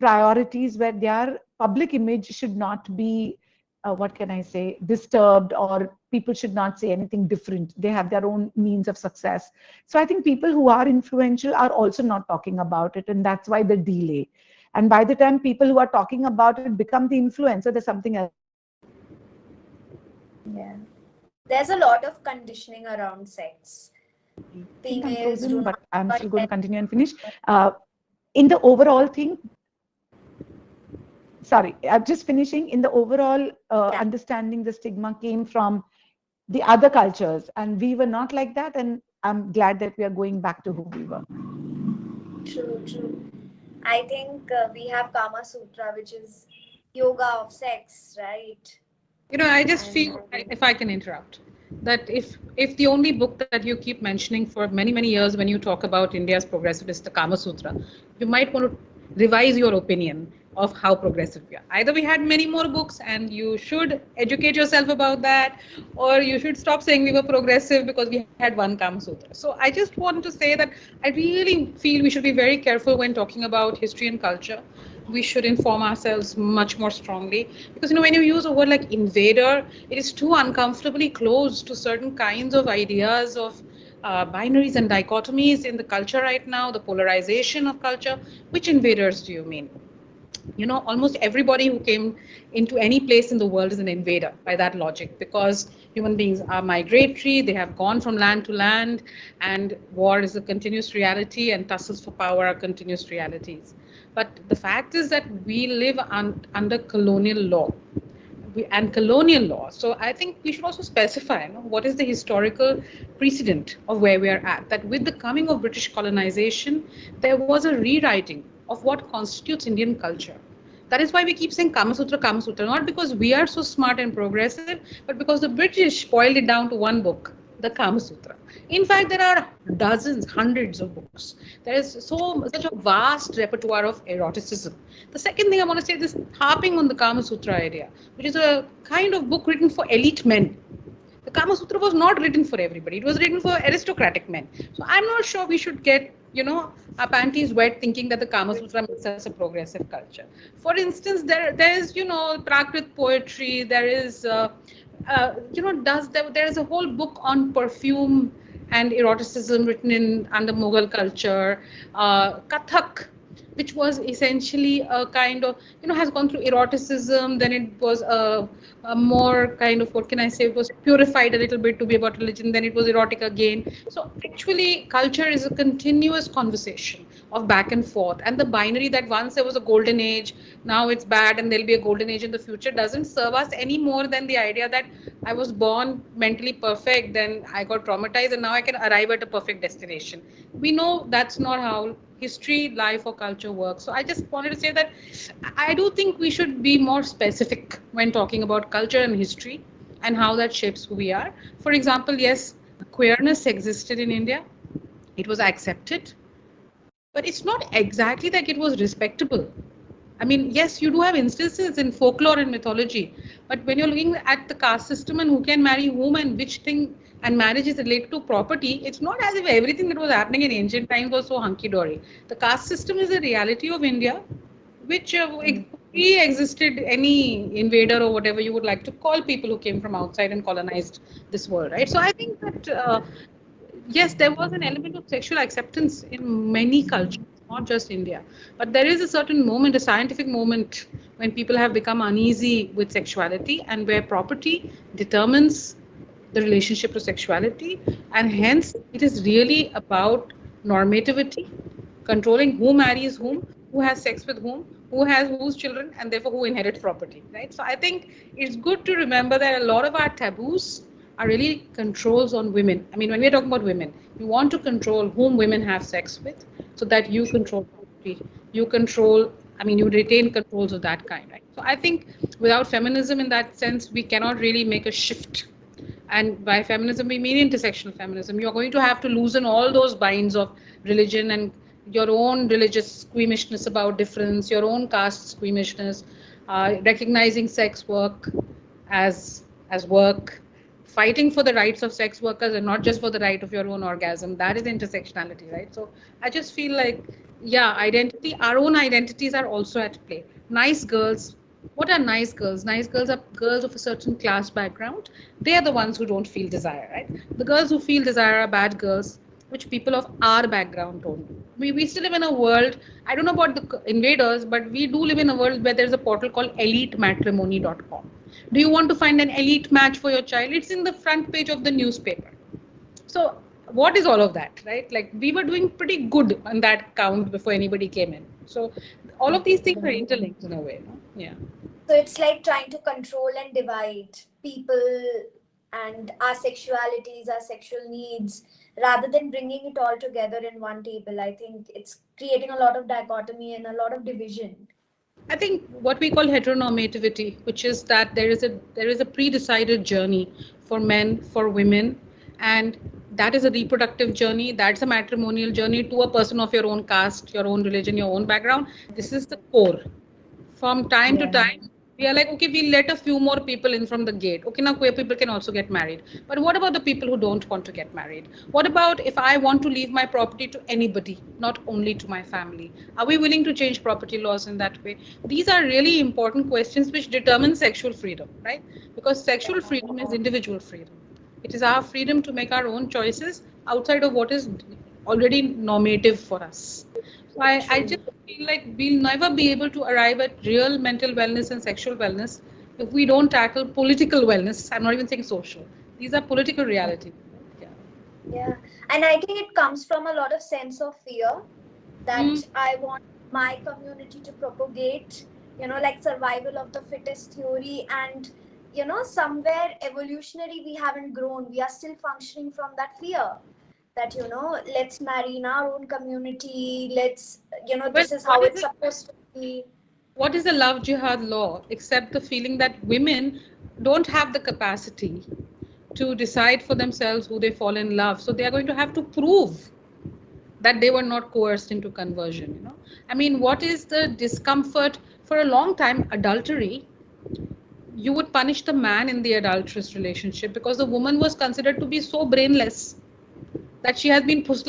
priorities, where their public image should not be, what can I say, disturbed, or people should not say anything different. They have their own means of success. So I think people who are influential are also not talking about it, and that's why the delay. And by the time people who are talking about it become the influencer, there's something else happening. Yeah. There's a lot of conditioning around sex. I think I'm Females frozen, do but not I'm still going to attend. continue and finish. In the overall thing, sorry, I'm just finishing. In the overall Yeah. understanding, the stigma came from the other cultures, and we were not like that. And I'm glad that we are going back to who we were. True, true. I think we have Kama Sutra, which is yoga of sex, right? I just And feel, if I can interrupt, that if the only book that you keep mentioning for many many years when you talk about India's progressive is the Kama Sutra, you might want to revise your opinion of how progressive we are. Either we had many more books and you should educate yourself about that, or you should stop saying we were progressive because we had one Kama Sutra. So I just want to say that I really feel we should be very careful when talking about history and culture. We should inform ourselves much more strongly, because when you use a word like invader, it is too uncomfortably close to certain kinds of ideas of binaries and dichotomies in the culture right now, the polarization of culture. Which invaders do you mean? Almost everybody who came into any place in the world is an invader by that logic, because human beings are migratory, they have gone from land to land, and war is a continuous reality, and tussles for power are continuous realities. But the fact is that we live under colonial law and colonial law. So I think we should also specify, what is the historical precedent of where we are at. That with the coming of British colonization, there was a rewriting of what constitutes Indian culture. That is why we keep saying Kama Sutra, not because we are so smart and progressive, but because the British boiled it down to one book, the Kama Sutra. In fact, there are dozens, hundreds of books. There is such a vast repertoire of eroticism. The second thing I want to say is harping on the Kama Sutra idea, which is a kind of book written for elite men. The Kama Sutra was not written for everybody. It was written for aristocratic men. So I'm not sure we should get, our panties wet thinking that the Kama Sutra makes us a progressive culture. For instance, there is, Prakrit poetry. There is, there is a whole book on perfume and eroticism written in under Mughal culture. Kathak, which was essentially a kind of, has gone through eroticism. Then it was a more kind of, what can I say, it was purified a little bit to be about religion. Then it was erotic again. So actually, culture is a continuous conversation of back and forth. And the binary that once there was a golden age, now it's bad, and there'll be a golden age in the future, doesn't serve us any more than the idea that I was born mentally perfect, then I got traumatized, and now I can arrive at a perfect destination. We know that's not how history, life, or culture works. So I just wanted to say that I do think we should be more specific when talking about culture and history and how that shapes who we are. For example, yes, queerness existed in India, it was accepted, but it's not exactly like it was respectable. I mean, yes, you do have instances in folklore and mythology, but when you're looking at the caste system and who can marry whom and which thing and marriage is related to property, it's not as if everything that was happening in ancient times was so hunky dory. The caste system is a reality of India, which pre-existed any invader or whatever you would like to call people who came from outside and colonized this world, right? So I think that yes, there was an element of sexual acceptance in many cultures, not just India. But there is a certain moment, a scientific moment, when people have become uneasy with sexuality and where property determines the relationship to sexuality. And hence, it is really about normativity, controlling who marries who has sex with who has whose children, and therefore who inherits property, right? So I think it's good to remember that a lot of our taboos are really controls on women. I mean, when we're talking about women, you want to control whom women have sex with so that you control property. You control, I mean, you retain controls of that kind, right? So I think without feminism in that sense, we cannot really make a shift. And by feminism, we mean intersectional feminism. You're going to have to loosen all those binds of religion and your own religious squeamishness about difference, your own caste squeamishness, recognizing sex work as work, fighting for the rights of sex workers and not just for the right of your own orgasm. That is intersectionality, right? So I just feel like, yeah, identity, our own identities are also at play. Nice girls, what are nice girls? Nice girls are girls of a certain class background. They are the ones who don't feel desire, right? The girls who feel desire are bad girls, which people of our background don't. We still live in a world, I don't know about the invaders, but we do live in a world where there's a portal called elitematrimony.com. Do you want to find an elite match for your child? It's in the front page of the newspaper. So what is all of that, right? Like we were doing pretty good on that count before anybody came in. So All of these things are interlinked in a way. No? Yeah. So it's like trying to control and divide people and our sexualities, our sexual needs, rather than bringing it all together in one table. I think it's creating a lot of dichotomy and a lot of division. I think what we call heteronormativity, which is that there is a pre-decided journey for men, for women, and that is a reproductive journey. That's a matrimonial journey to a person of your own caste, your own religion, your own background. This is the core. From time to Yeah. time, we are like, okay, we'll let a few more people in from the gate. Okay, now queer people can also get married. But what about the people who don't want to get married? What about if I want to leave my property to anybody, not only to my family? Are we willing to change property laws in that way? These are really important questions which determine sexual freedom, right? Because sexual freedom is individual freedom. It is our freedom to make our own choices outside of what is already normative for us. So I True. just feel like we'll never be able to arrive at real mental wellness and sexual wellness if we don't tackle political wellness. I'm not even saying social. These are political realities. Yeah. Yeah. And I think it comes from a lot of sense of fear Mm. that I want my community to propagate, like survival of the fittest theory. And, somewhere evolutionary, we haven't grown. We are still functioning from that fear that, let's marry in our own community. Let's, Well, this is how what is it's it? supposed to be. What is the love jihad law except the feeling that women don't have the capacity to decide for themselves who they fall in love? So they are going to have to prove that they were not coerced into conversion. I mean, what is the discomfort? For a long time, adultery, you would punish the man in the adulterous relationship because the woman was considered to be so brainless that she has been pushed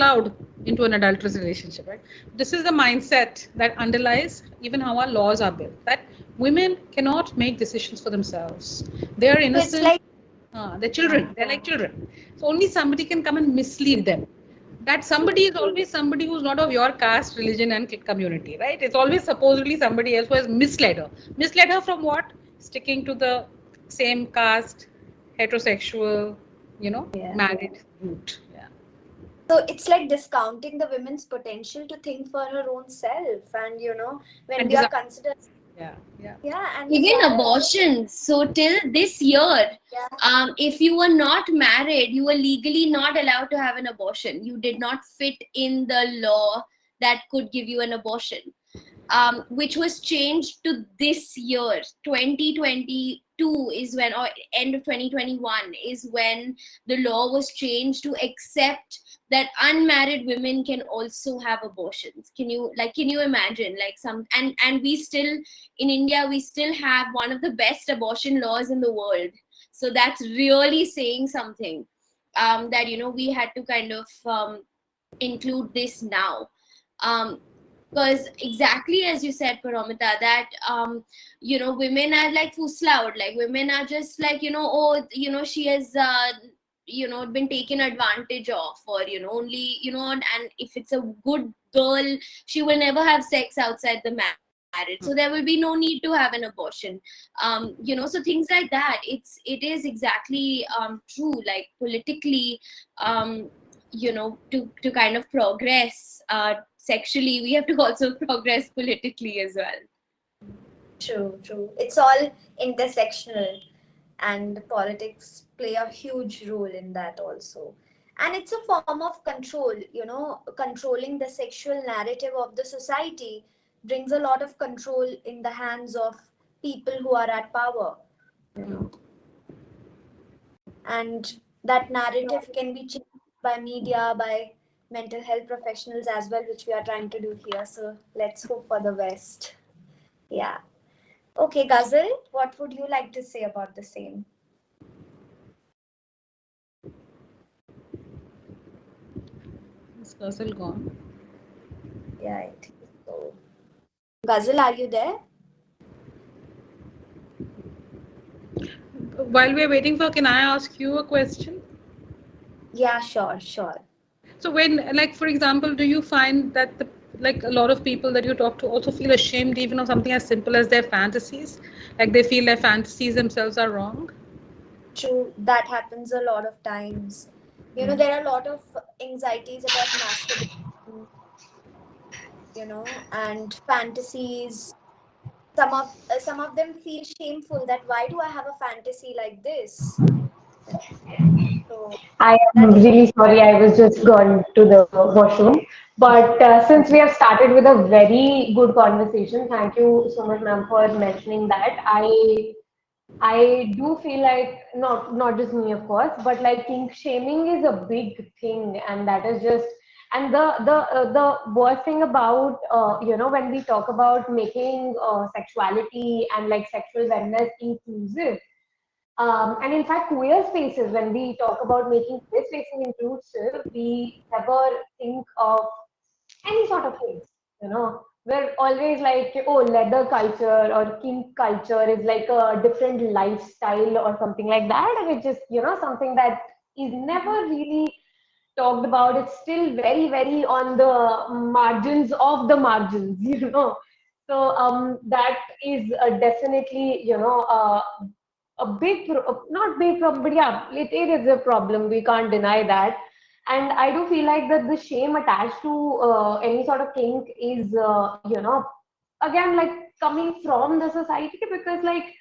into an adulterous relationship, right? This is the mindset that underlies even how our laws are built, that women cannot make decisions for themselves. They are So it's innocent. like, They're children. They're like children. So only somebody can come and mislead them. That somebody is always somebody who's not of your caste, religion, and community, right? It's always supposedly somebody else who has misled her. Misled her from what? Sticking to the same caste, heterosexual, yeah. married route. Yeah. So it's like discounting the women's potential to think for her own self. And, when And we are desire. considered, Yeah. Yeah. yeah, and Even desire. abortions. So till this year, Yeah. if you were not married, you were legally not allowed to have an abortion. You did not fit in the law that could give you an abortion, which was changed to this year. 2022 is when, or end of 2021 is when the law was changed to accept that unmarried women can also have abortions. Can you imagine, like, some, and we still, in India, we still have one of the best abortion laws in the world. So that's really saying something, that we had to kind of include this now. um, because exactly as you said, Paramita, that women are like fuslaud, like women are just like, oh, she has been taken advantage of, or only, and if it's a good girl, she will never have sex outside the marriage, so there will be no need to have an abortion. So things like that, it is exactly true, like politically, to kind of progress sexually, we have to also progress politically as well. True, true. It's all intersectional, and politics play a huge role in that also. And it's a form of control, controlling the sexual narrative of the society brings a lot of control in the hands of people who are at power, you know. And that narrative can be changed by media, by mental health professionals as well, which we are trying to do here. So let's hope for the best. Yeah. Okay, Ghazal, what would you like to say about the same? Is Kausal gone? Yeah, I think so. Ghazal, are you there? While we're waiting for, can I ask you a question? Yeah, sure, sure. So when, like, for example, do you find that like a lot of people that you talk to also feel ashamed even of something as simple as their fantasies? Like they feel their fantasies themselves are wrong? True, that happens a lot of times. There are a lot of anxieties about masturbation, and fantasies. Some of them feel shameful that why do I have a fantasy like this? So I am that is really sorry, I was just gone to the washroom. But since we have started with a very good conversation, thank you so much, ma'am, for mentioning that. I do feel like not just me, of course, but like kink shaming is a big thing, and that is just and the worst thing about when we talk about making sexuality and like sexual wellness inclusive, and in fact, queer spaces, when we talk about making queer spaces inclusive, we never think of any sort of things, We're always like, oh, leather culture or kink culture is like a different lifestyle or something like that. And it's just, something that is never really talked about. It's still very, very on the margins of the margins, So that is definitely, a big, not big problem, but yeah, it is a problem. We can't deny that. And I do feel like that the shame attached to any sort of kink is, again, like coming from the society because, like,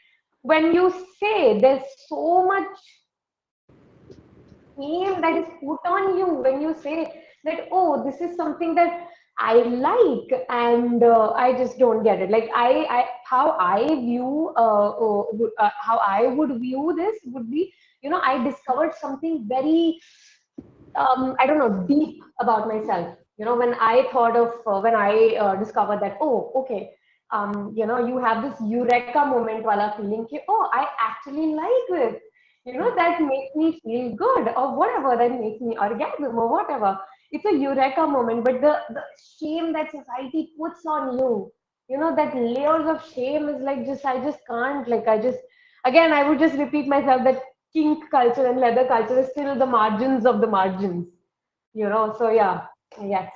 when you say there's so much shame that is put on you when you say that, oh, this is something that I like, and I just don't get it. Like how I view, how I would view this would be, I discovered something very I don't know, deep about myself. When I thought of, when I discovered that, oh, okay, you have this eureka moment wala feeling, ki, oh, I actually like this. That makes me feel good or whatever, that makes me orgasm or whatever. It's a eureka moment, but the shame that society puts on you, that layers of shame is like I just can't, like, again, I would just repeat myself that kink culture and leather culture is still the margins of the margins, So yeah, yes.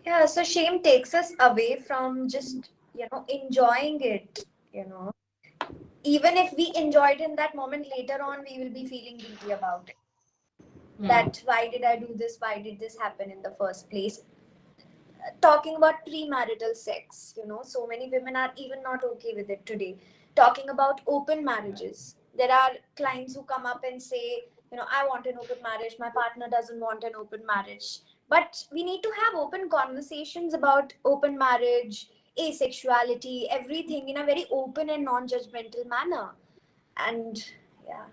yeah, so shame takes us away from just enjoying it. You know, even if we enjoyed in that moment, later on we will be feeling guilty about it. That why did I do this? Why did this happen in the first place? Talking about premarital sex, so many women are even not okay with it today. Talking about open marriages, there are clients who come up and say, I want an open marriage, my partner doesn't want an open marriage. But we need to have open conversations about open marriage, asexuality, everything in a very open and non-judgmental manner. And yeah,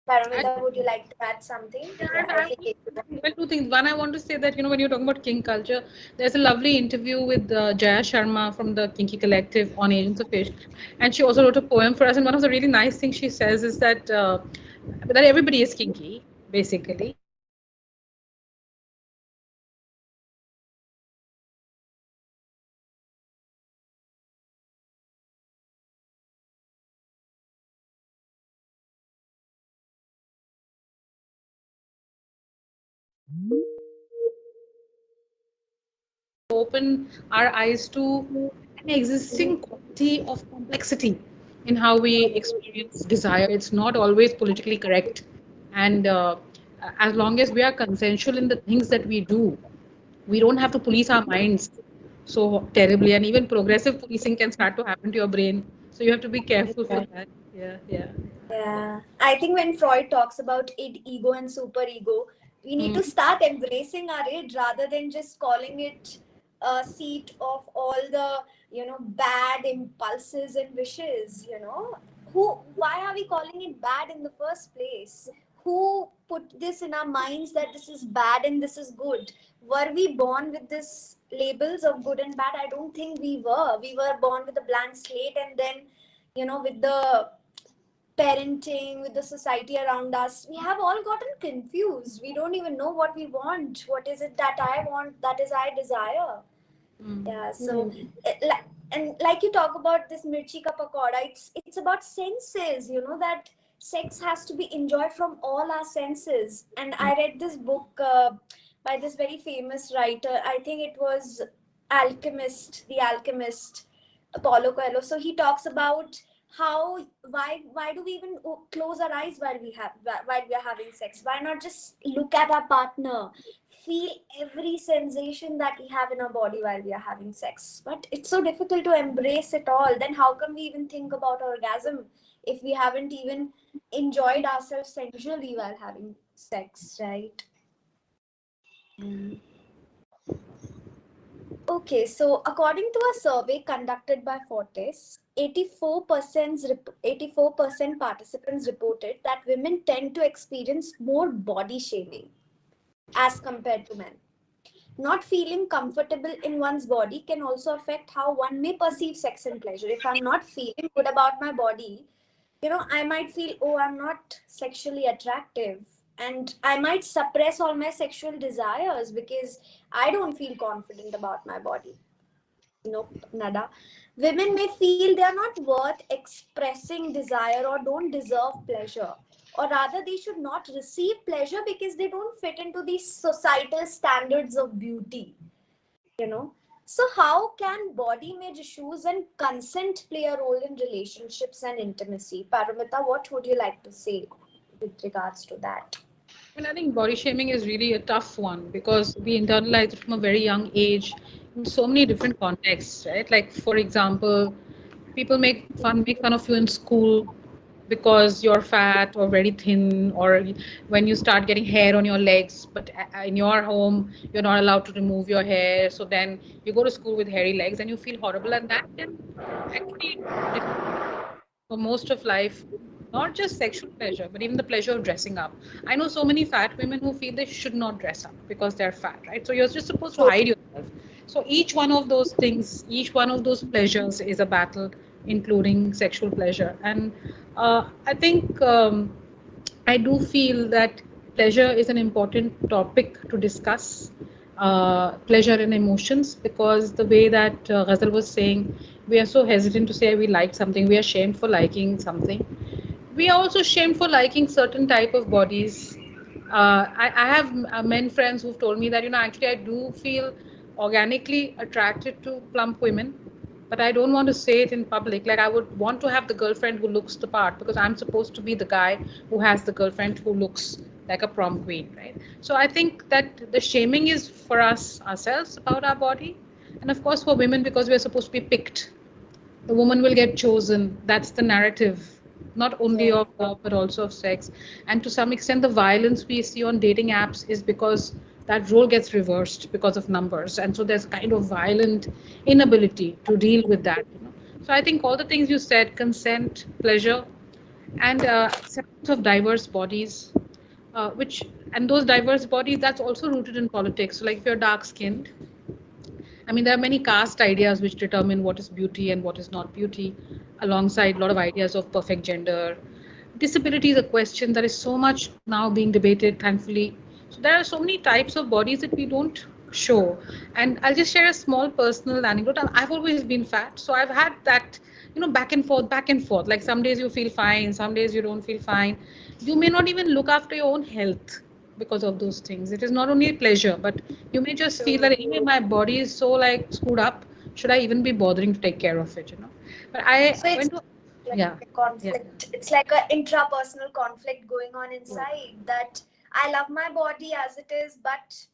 Paramita, would you like to add something? Yeah, Yeah, and I I think well, two things. One, I want to say that when you're talking about kink culture, there's a lovely interview with Jaya Sharma from the Kinky Collective on Agents of Fish, and she also wrote a poem for us. And one of the really nice things she says is that everybody is kinky, basically, open our eyes to an existing quality of complexity in how we experience desire. It's not always politically correct. And as long as we are consensual in the things that we do, we don't have to police our minds so terribly. And even progressive policing can start to happen to your brain. So you have to be careful for that. Yeah, yeah. yeah, I think when Freud talks about ego and superego, we need Mm. to start embracing our id rather than just calling it a seat of all the bad impulses and wishes. Why are we calling it bad in the first place? Who put this in our minds that this is bad and this is good? Were we born with this labels of good and bad? I don't think we were. We were born with a blank slate, and then with the parenting, with the society around us, we have all gotten confused. We don't even know what we want. What is it that I want? That is I desire. Mm. Yeah. So, Hmm. and like you talk about this mirchi ka pakoda, it's about senses. That sex has to be enjoyed from all our senses. And I read this book by this very famous writer. I think it was The Alchemist, Paulo Coelho. So he talks about how why do we even close our eyes while we are having sex? Why not just look at our partner, feel every sensation that we have in our body while we are having sex. But it's so difficult to embrace it all. Then how can we even think about orgasm if we haven't even enjoyed ourselves sensually while having sex, right? Okay, so according to a survey conducted by Fortis, 84% participants reported that women tend to experience more body shaming as compared to men. Not feeling comfortable in one's body can also affect how one may perceive sex and pleasure. If I'm not feeling good about my body, I might feel, oh, I'm not sexually attractive. And I might suppress all my sexual desires because I don't feel confident about my body. Nope, nada. Women may feel they are not worth expressing desire or don't deserve pleasure. Or rather, they should not receive pleasure because they don't fit into these societal standards of beauty, you know. So, how can body image issues and consent play a role in relationships and intimacy? Paramita, what would you like to say with regards to that? And I think body shaming is really a tough one because we internalize it from a very young age in so many different contexts, right? Like, for example, people make fun of you in school because you're fat or very thin, or when you start getting hair on your legs, but in your home you're not allowed to remove your hair. So then you go to school with hairy legs and you feel horrible, and that can actually for most of life, not just sexual pleasure, but even the pleasure of dressing up. I know so many fat women who feel they should not dress up because they're fat, right? So you're just supposed to hide yourself. So each one of those things, each one of those pleasures is a battle, including sexual pleasure. And I think I do feel that pleasure is an important topic to discuss. Pleasure and emotions, because the way that Ghazal was saying, we are so hesitant to say we like something, we are shamed for liking something. We are also shamed for liking certain type of bodies. I have men friends who've told me that, actually I do feel organically attracted to plump women, but I don't want to say it in public. Like, I would want to have the girlfriend who looks the part because I'm supposed to be the guy who has the girlfriend who looks like a prom queen, right? So I think that the shaming is for us ourselves about our body, and of course for women because we're supposed to be picked. The woman will get chosen. That's the narrative, not only Yeah. of love but also of sex. And to some extent, the violence we see on dating apps is because that role gets reversed because of numbers, and so there's kind of violent inability to deal with that. So I think all the things you said, consent, pleasure, and acceptance of diverse bodies, which and those diverse bodies, that's also rooted in politics. So, like, if you're dark skinned, I mean, there are many caste ideas which determine what is beauty and what is not beauty, alongside a lot of ideas of perfect gender. Disability is a question that is so much now being debated, thankfully. So there are so many types of bodies that we don't show. And I'll just share a small personal anecdote. I've always been fat, so I've had that, back and forth, back and forth. Like, some days you feel fine, some days you don't feel fine. You may not even look after your own health because of those things. It is not only a pleasure, but you may just feel that anyway, my body is so like screwed up. Should I even be bothering to take care of it? But I So it's went to, like yeah, a yeah, conflict. It's like an intrapersonal conflict going on yeah. inside, that I love my body as it is, but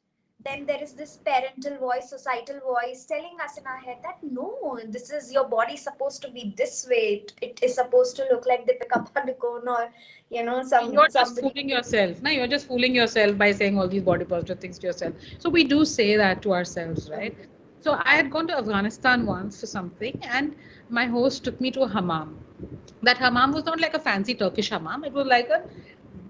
then there is this parental voice, societal voice telling us in our head that no, this is your body supposed to be this way. It is supposed to look like Deepika Padukone, or You're just somebody. fooling yourself. No, you're just fooling yourself by saying all these body positive things to yourself. So we do say that to ourselves, right? So I had gone to Afghanistan once for something, and my host took me to a hammam. That hammam was not like a fancy Turkish hammam. It was like a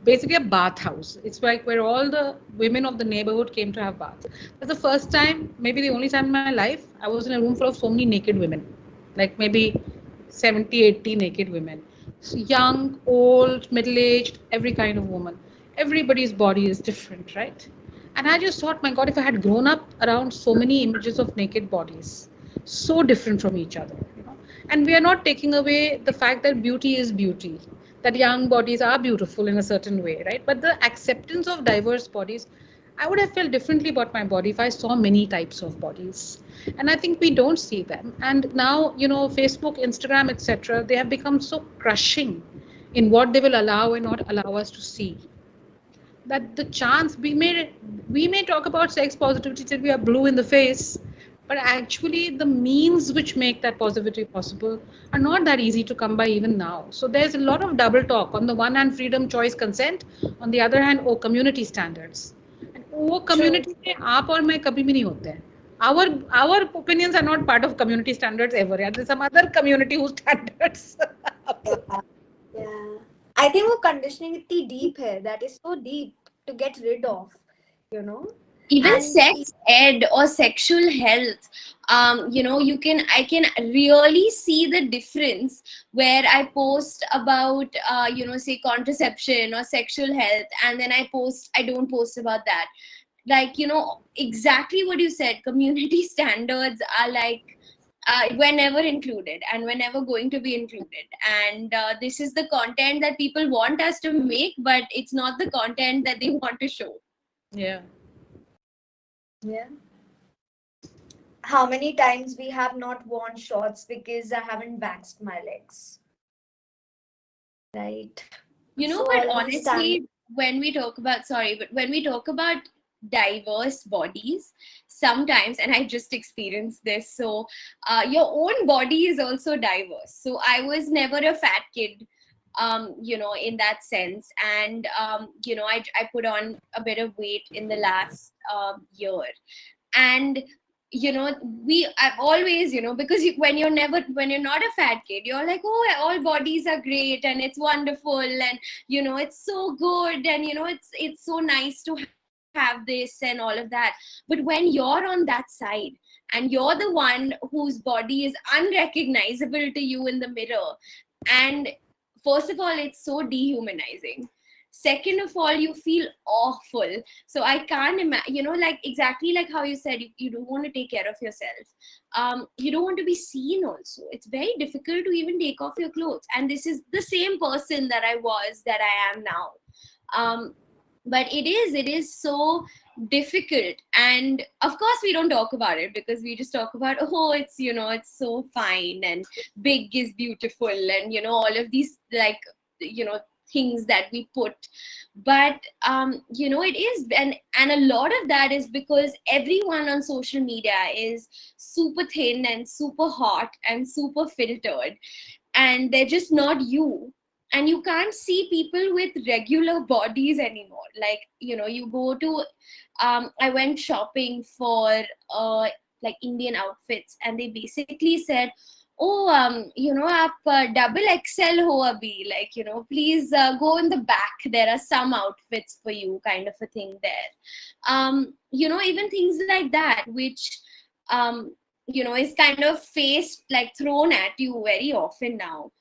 basically a bathhouse. It's like where all the women of the neighborhood came to have baths. That's the first time, maybe the only time in my life, I was in a room full of so many naked women, like maybe 70, 80 naked women. So young, old, middle aged, every kind of woman. Everybody's body is different, right? And I just thought, my God, if I had grown up around so many images of naked bodies, so different from each other. And we are not taking away the fact that beauty is beauty, that young bodies are beautiful in a certain way, right? But the acceptance of diverse bodies, I would have felt differently about my body if I saw many types of bodies. And I think we don't see them. And now, Facebook, Instagram, etc., they have become so crushing in what they will allow and not allow us to see. that the chance we may talk about sex positivity till we are blue in the face, but actually the means which make that positivity possible are not that easy to come by even now. So there's a lot of double talk. On the one hand, freedom, choice, consent. On the other hand, oh, community standards. And वो True. community में आप और मैं कभी भी नहीं होते हैं. Our opinions are not part of community standards ever. Yeah, there's some other community whose standards. Yeah. Yeah. I think वो conditioning इतनी deep है. That is so deep to get rid of, you know. Even And sex ed or sexual health, I can really see the difference where I post about say contraception or sexual health, and then I don't post about that. Like, exactly what you said, community standards are like, we're never included and we're never going to be included, and this is the content that people want us to make, but it's not the content that they want to show. Yeah. yeah. How many times we have not worn shorts because I haven't waxed my legs, right? So But all these standards. honestly, when we talk about diverse bodies, sometimes, and I just experienced this, so your own body is also diverse. So I was never a fat kid, in that sense, and I put on a bit of weight in the last year, and I've always, because when you're not a fat kid, you're like, oh, all bodies are great and it's wonderful, and it's so good, and it's so nice to have this and all of that. But when you're on that side and you're the one whose body is unrecognizable to you in the mirror, and first of all, it's so dehumanizing. Second of all, you feel awful. So I can't imagine, like exactly like how you said, you don't want to take care of yourself. You don't want to be seen also. It's very difficult to even take off your clothes. And this is the same person that I was, that I am now. But it is so difficult. And of course, we don't talk about it because we just talk about, oh, it's so fine, and big is beautiful, and all of these, like, things that we put. But it is, and a lot of that is because everyone on social media is super thin and super hot and super filtered, and they're just not you. And you can't see people with regular bodies anymore. Like, you go to, I went shopping for like Indian outfits, and they basically said, oh, आप double XL ho abhi, like, please go in the back, there are some outfits for you, kind of a thing there. Even things like that, which um is kind of faced, like, thrown at you very often now.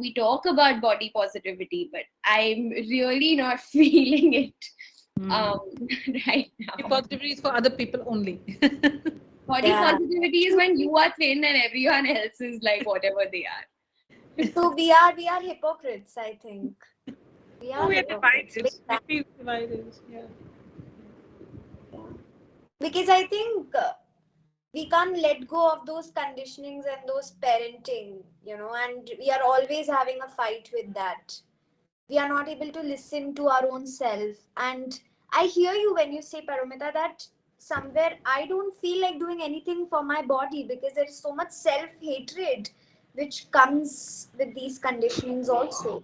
We talk about body positivity, but I'm really not feeling it um right now. Positivity is for other people only. Body Yeah. positivity is when you are thin and everyone else is like whatever they are. So we are hypocrites, I think. We Oh, are we are hypocrites. divided. We feel divided. Yeah. Yeah. Because I think we can't let go of those conditionings and those parenting, and we are always having a fight with that. We are not able to listen to our own self. And I hear you when you say, Paramita, that somewhere I don't feel like doing anything for my body because there is so much self hatred which comes with these conditionings also.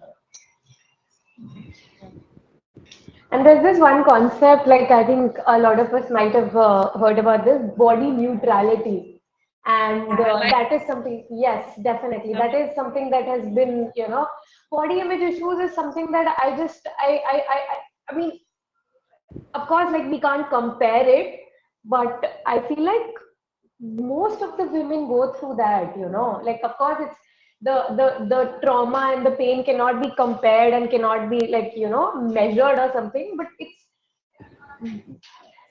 And there's this one concept, like I think a lot of us might have heard about this, body neutrality. And I like that is something, yes, definitely. that. That is something that has been, body image issues is something that I mean, of course, like we can't compare it, but I feel like most of the women go through that, like of course it's the trauma and the pain cannot be compared and cannot be like, measured or something, but it's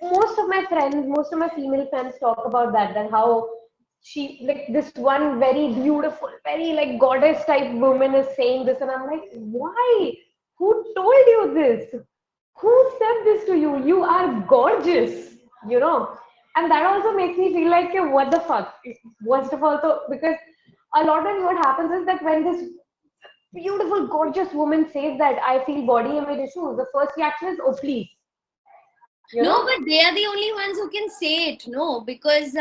most of my female friends talk about that how she, like this one very beautiful, very like goddess type woman is saying this, and I'm like, why? Who told you this? Who said this to you? You are gorgeous, you know. And that also makes me feel like, what the fuck? First of all, so because a lot of times what happens is that when this beautiful, gorgeous woman says that I feel body image issues, the first reaction is, oh, please, you No, know, but they are the only ones who can say it. No, because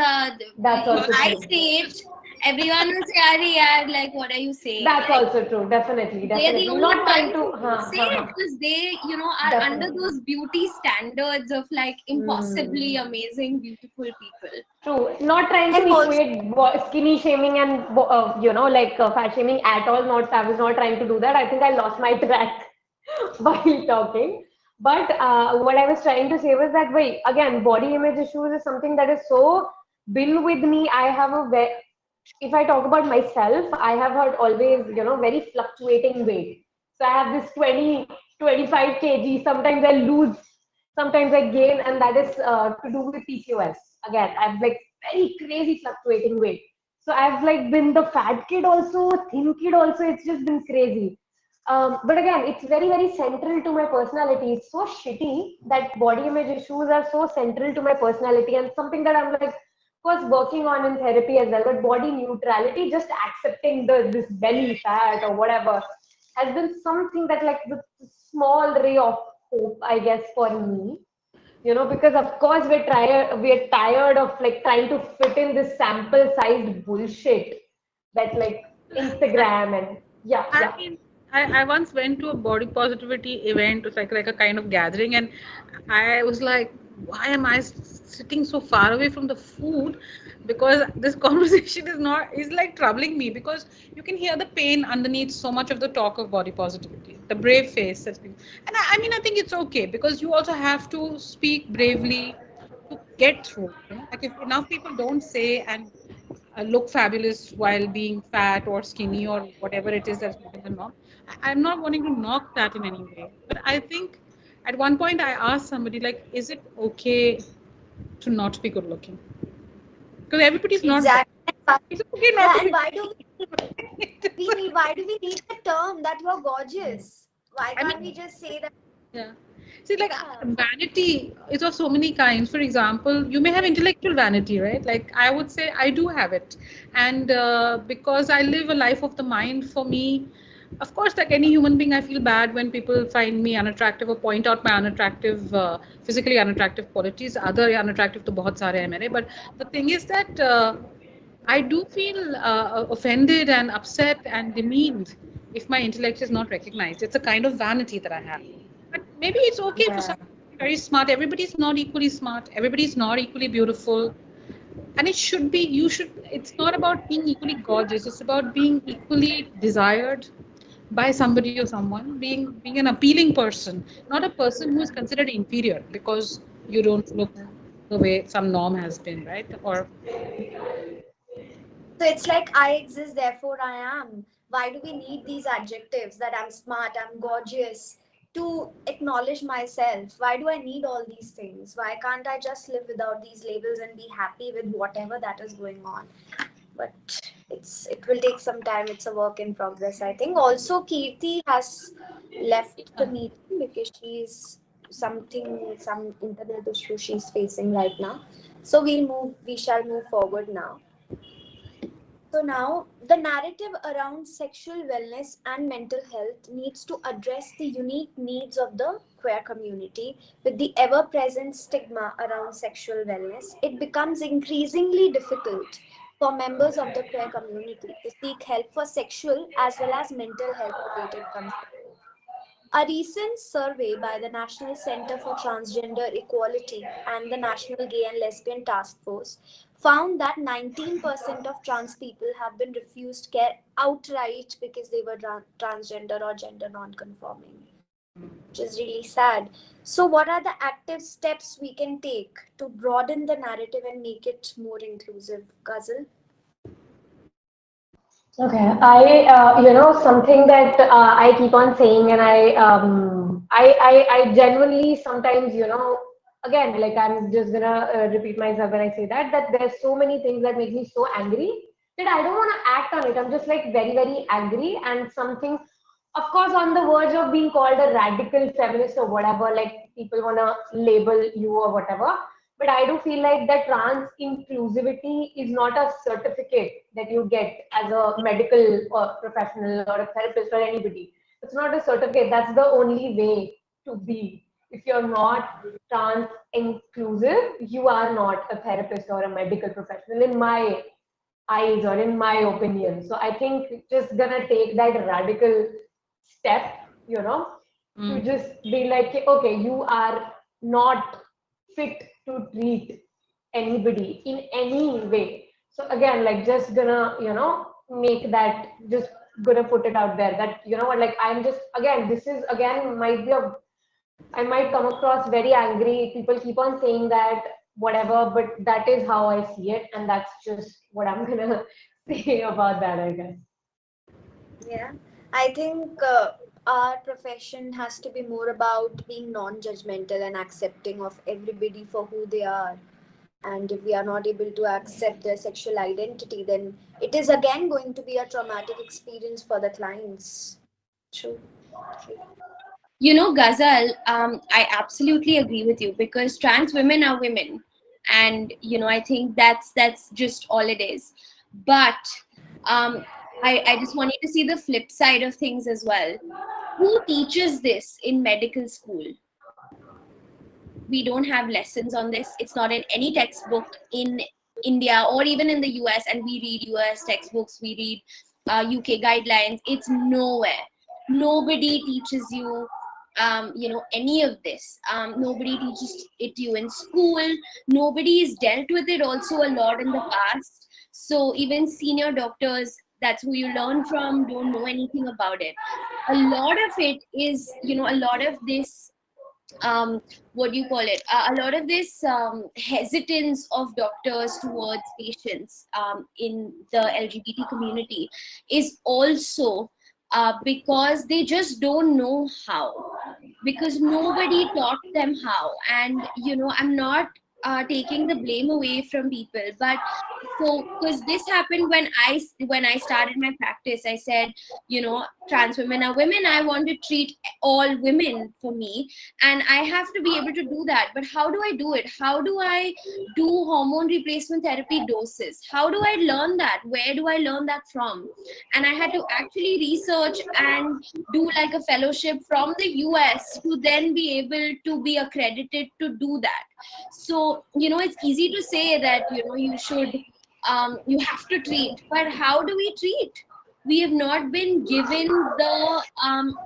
that's if also I true. say it, everyone will say, "Are yeah, like what are you saying?" That's Like also true. Definitely, they are the definitely. only Not trying ones to, who can say it because they, are under definitely. those beauty standards of like impossibly Hmm. amazing, beautiful people. True. Not trying to And also, equate skinny shaming and like fat shaming at all. Not I was not trying to do that. I think I lost my track while talking. But what I was trying to say was that wait, again, body image issues is something that is so been with me. I have a very, if I talk about myself, I have had always, very fluctuating weight. So I have this 20, 25 kg. Sometimes I lose, sometimes I gain, and that is to do with PCOS. Again, I've like very crazy fluctuating weight. So I've like been the fat kid also, thin kid also. It's just been crazy. But again, it's very, very central to my personality. It's so shitty that body image issues are so central to my personality and something that I'm like, of course, working on in therapy as well. But body neutrality, just accepting this belly fat or whatever, has been something that like the small ray of hope, I guess, for me. Because of course we're tired of like trying to fit in this sample sized bullshit that like Instagram and yeah, I yeah. mean, I once went to a body positivity event. It was like a kind of gathering, and I was like, why am I sitting so far away from the food? Because this conversation is like troubling me because you can hear the pain underneath so much of the talk of body positivity, the brave face that's been, and I mean, I think it's okay because you also have to speak bravely to get through. Like if enough people don't say and look fabulous while being fat or skinny or whatever it is that's become the norm. I'm not wanting to knock that in any way, but I think at one point I asked somebody like, is it okay to not be good looking? Because everybody's not that. exactly. And It's okay not yeah, to and be. why do why do we need the term that you're gorgeous? Why I can't mean, we just say that? yeah. See, like Yeah. vanity is of so many kinds. For example, you may have intellectual vanity, right? Like I would say I do have it. And because I live a life of the mind, for me, of course, like any human being, I feel bad when people find me unattractive or point out my unattractive, physically unattractive qualities. Other unattractive to bahut sare hai mere. But the thing is that I do feel offended and upset and demeaned if my intellect is not recognized. It's a kind of vanity that I have. But maybe it's okay for Yeah. some to be very smart. Everybody's not equally smart. Everybody's not equally beautiful. And it should be, it's not about being equally gorgeous. It's about being equally desired by somebody or someone, being an appealing person, not a person who is considered inferior because you don't look the way some norm has been, right? Or So it's like I exist, therefore I am. Why do we need these adjectives that I'm smart, I'm gorgeous to acknowledge myself? Why do I need all these things? Why can't I just live without these labels and be happy with whatever that is going on? But it will take some time. It's a work in progress, I think. Also, Kirti has left the meeting because some internet issue she's facing right now. So we shall move forward now. So now, the narrative around sexual wellness and mental health needs to address the unique needs of the queer community. With the ever present stigma around sexual wellness, it becomes increasingly difficult for members of the queer community to seek help for sexual as well as mental health related concerns. A recent survey by the National Center for Transgender Equality and the National Gay and Lesbian Task Force found that 19% of trans people have been refused care outright because they were transgender or gender non-conforming, which is really sad. So, what are the active steps we can take to broaden the narrative and make it more inclusive, Ghazal? Okay, something that I keep on saying, and I genuinely sometimes, again, like I'm just gonna repeat myself when I say that there's so many things that make me so angry that I don't want to act on it. I'm just like very, very angry, and something, of course, on the verge of being called a radical feminist or whatever, like people wanna label you or whatever. But I do feel like that trans inclusivity is not a certificate that you get as a medical or professional or a therapist or anybody. It's not a certificate. That's the only way to be. If you're not trans inclusive, you are not a therapist or a medical professional in my eyes or in my opinion. So I think just gonna take that radical step, to Mm. just be like, okay, you are not fit to treat anybody in any way. So again, like just gonna, make that, just gonna put it out there that, what, like I'm just, again, this is again might be a, I might come across very angry. People keep on saying that, whatever, but that is how I see it, and that's just what I'm gonna say about that, I guess. Yeah, I think our profession has to be more about being non-judgmental and accepting of everybody for who they are. And if we are not able to accept their sexual identity, then it is again going to be a traumatic experience for the clients. True. True. Ghazal, I absolutely agree with you because trans women are women, and I think that's just all it is. But um, I just want you to see the flip side of things as well. Who teaches this in medical school? We don't have lessons on this. It's not in any textbook in India or even in the US, and we read US textbooks, we read UK guidelines. It's nowhere. Nobody teaches you, any of this. Nobody teaches it to you in school. Nobody's dealt with it also a lot in the past. So even senior doctors, that's who you learn from, don't know anything about it. A lot of it is, a lot of this what do you call it, a lot of this hesitance of doctors towards patients in the LGBT community is also because they just don't know how, because nobody taught them how. And I'm not taking the blame away from people, but so because this happened when I started my practice, I said, trans women are women, I want to treat all women for me, and I have to be able to do that. But how do I do it? How do I do hormone replacement therapy doses? How do I learn that? Where do I learn that from? And I had to actually research and do like a fellowship from the US to then be able to be accredited to do that. So it's easy to say that you should you have to treat, but how do we treat? We have not been given the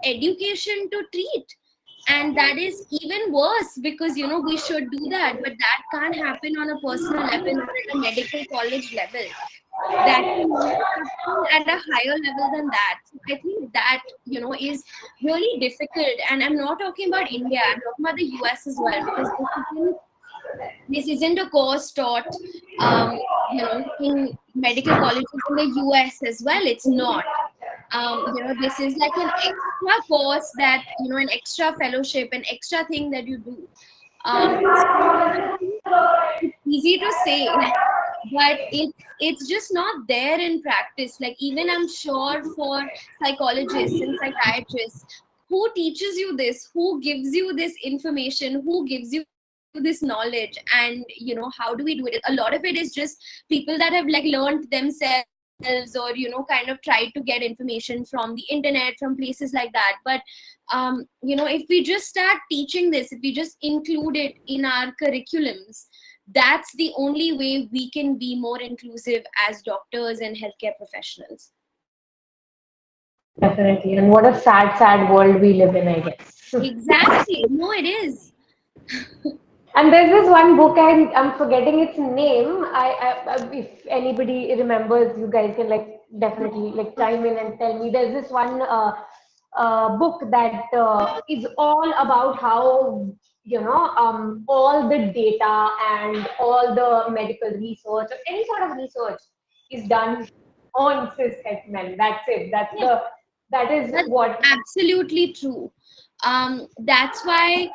education to treat, and that is even worse because we should do that, but that can't happen on a personal level or at a medical college level. That can only happen at a higher level than that. So I think that is really difficult, and I'm not talking about India, I'm talking about the US as well, because this isn't a course taught in medical colleges in the US as well. It's not. This is like an extra course that an extra fellowship, an extra thing that you do. So I think it's easy to say, but it's just not there in practice. Like even I'm sure for psychologists and psychiatrists, who teaches you this? Who gives you this information? Who gives you this knowledge? And how do we do it? A lot of it is just people that have like learned themselves, or kind of tried to get information from the internet, from places like that. But if we just start teaching this, if we just include it in our curriculums, that's the only way we can be more inclusive as doctors and healthcare professionals. Definitely. And what a sad, sad world we live in, I guess. Exactly. No, it is. And there's this one book, I'm forgetting its name. If anybody remembers, you guys can like definitely like chime in and tell me. There's this one book that is all about how all the data and all the medical research or any sort of research is done on cishet men. That's it. That is That's what. absolutely true. That's why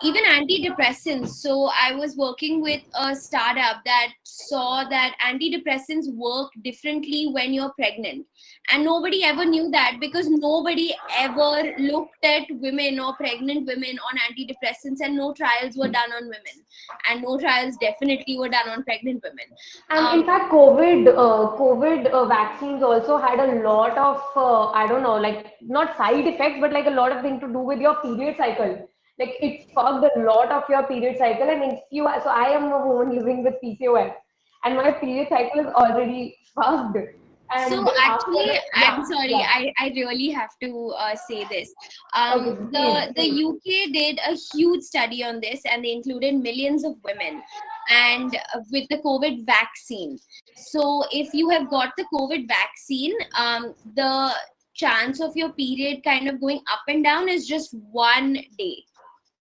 even antidepressants. So I was working with a startup that saw that antidepressants work differently when you're pregnant. And nobody ever knew that because nobody ever looked at women or pregnant women on antidepressants, and no trials were done on women. And no trials definitely were done on pregnant women. And in fact, COVID vaccines also had a lot of, I don't know, like not side effects, but like a lot of things to do with your period cycle. Like it fucked a lot of your period cycle. And if you, so I am a woman living with PCOS, and my period cycle is already fucked. So And after, actually, yeah, I'm sorry, yeah. I really have to say this. Okay, please, The please. UK did a huge study on this, and they included millions of women, and with the COVID vaccine. So if you have got the COVID vaccine, the chance of your period kind of going up and down is just 1 day.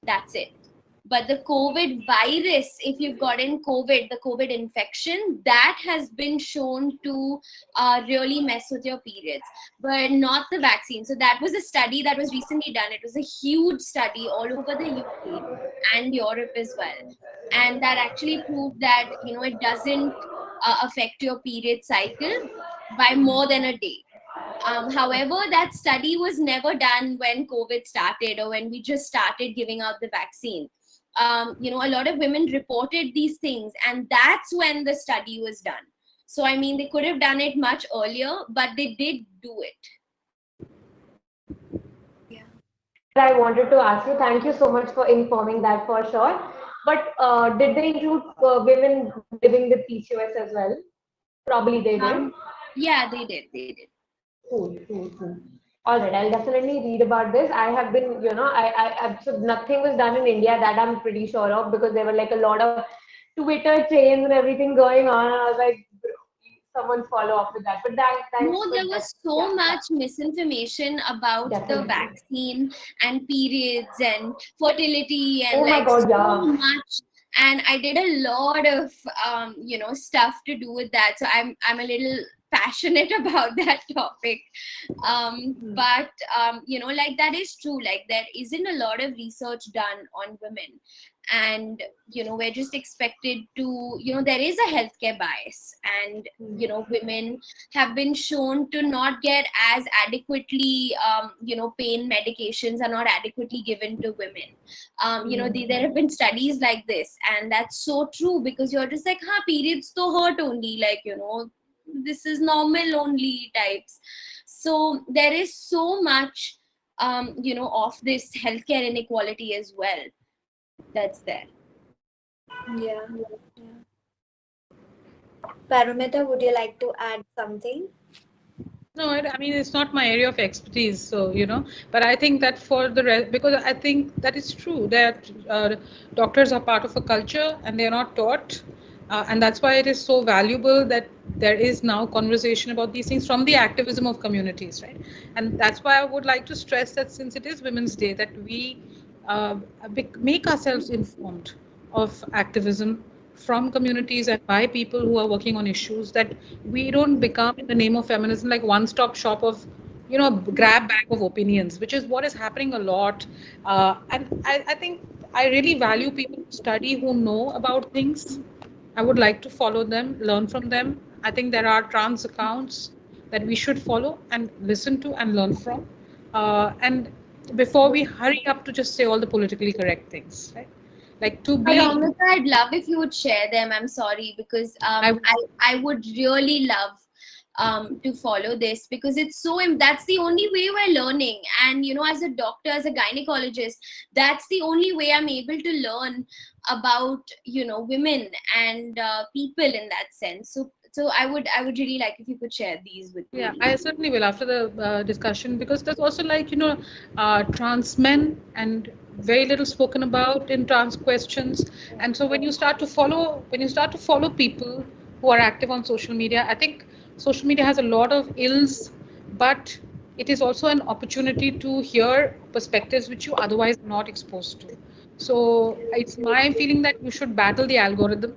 That's it. But the COVID virus, if you've gotten COVID, the COVID infection, that has been shown to really mess with your periods, but not the vaccine. So that was a study that was recently done. It was a huge study all over the UK and Europe as well. And that actually proved that, it doesn't affect your period cycle by more than a day. However, that study was never done when COVID started or when we just started giving out the vaccine. A lot of women reported these things, and that's when the study was done. So, I mean, they could have done it much earlier, but they did do it. Yeah. That I wanted to ask you. Thank you so much for informing that for sure. But did they include women living with PCOS as well? Probably they did. Um, yeah, they did. They did. Cool, cool, cool. All right, I'll definitely read about this. I have been, so nothing was done in India that I'm pretty sure of because there were like a lot of Twitter chains and everything going on. And I was like, bro, someone follow up with that. But thanks No, for there that. was so Yeah, much misinformation about the definitely. vaccine and periods and fertility and Oh my like God, so yeah. much. And I did a lot of stuff to do with that. So I'm a little passionate about that topic. But like that is true. Like there isn't a lot of research done on women, and we're just expected to, there is a healthcare bias, and women have been shown to not get as adequately, pain medications are not adequately given to women. There have been studies like this, and that's so true because you're just like, periods to hurt only, like, this is normal only types. So there is so much, of this healthcare inequality as well that's there. Yeah. Yeah. Paramita, would you like to add something? No, I mean, it's not my area of expertise, so, but I think that for the rest, because I think that it's true that doctors are part of a culture and they're not taught. And that's why it is so valuable that there is now conversation about these things from the activism of communities, right? And that's why I would like to stress that since it is Women's Day, that we uh, make ourselves informed of activism from communities and by people who are working on issues, that we don't become in the name of feminism like one stop shop of grab bag of opinions, which is what is happening a lot. And I think I really value people who study, who know about things. I would like to follow them, learn from them. I think there are trans accounts that we should follow and listen to and learn from, and before we hurry up to just say all the politically correct things, right? Like to be, Paramita, I'd love if you would share them. I'm sorry because I I would really love to follow this because it's so that's the only way we're learning. And as a doctor, as a gynecologist, that's the only way I'm able to learn about women and people in that sense. So I would really like if you could share these with Yeah, me. I certainly will after the discussion, because there's also like, trans men and very little spoken about in trans questions. And so when you start to follow people who are active on social media, I think social media has a lot of ills, but it is also an opportunity to hear perspectives which you otherwise are not exposed to. So it's my feeling that you should battle the algorithm.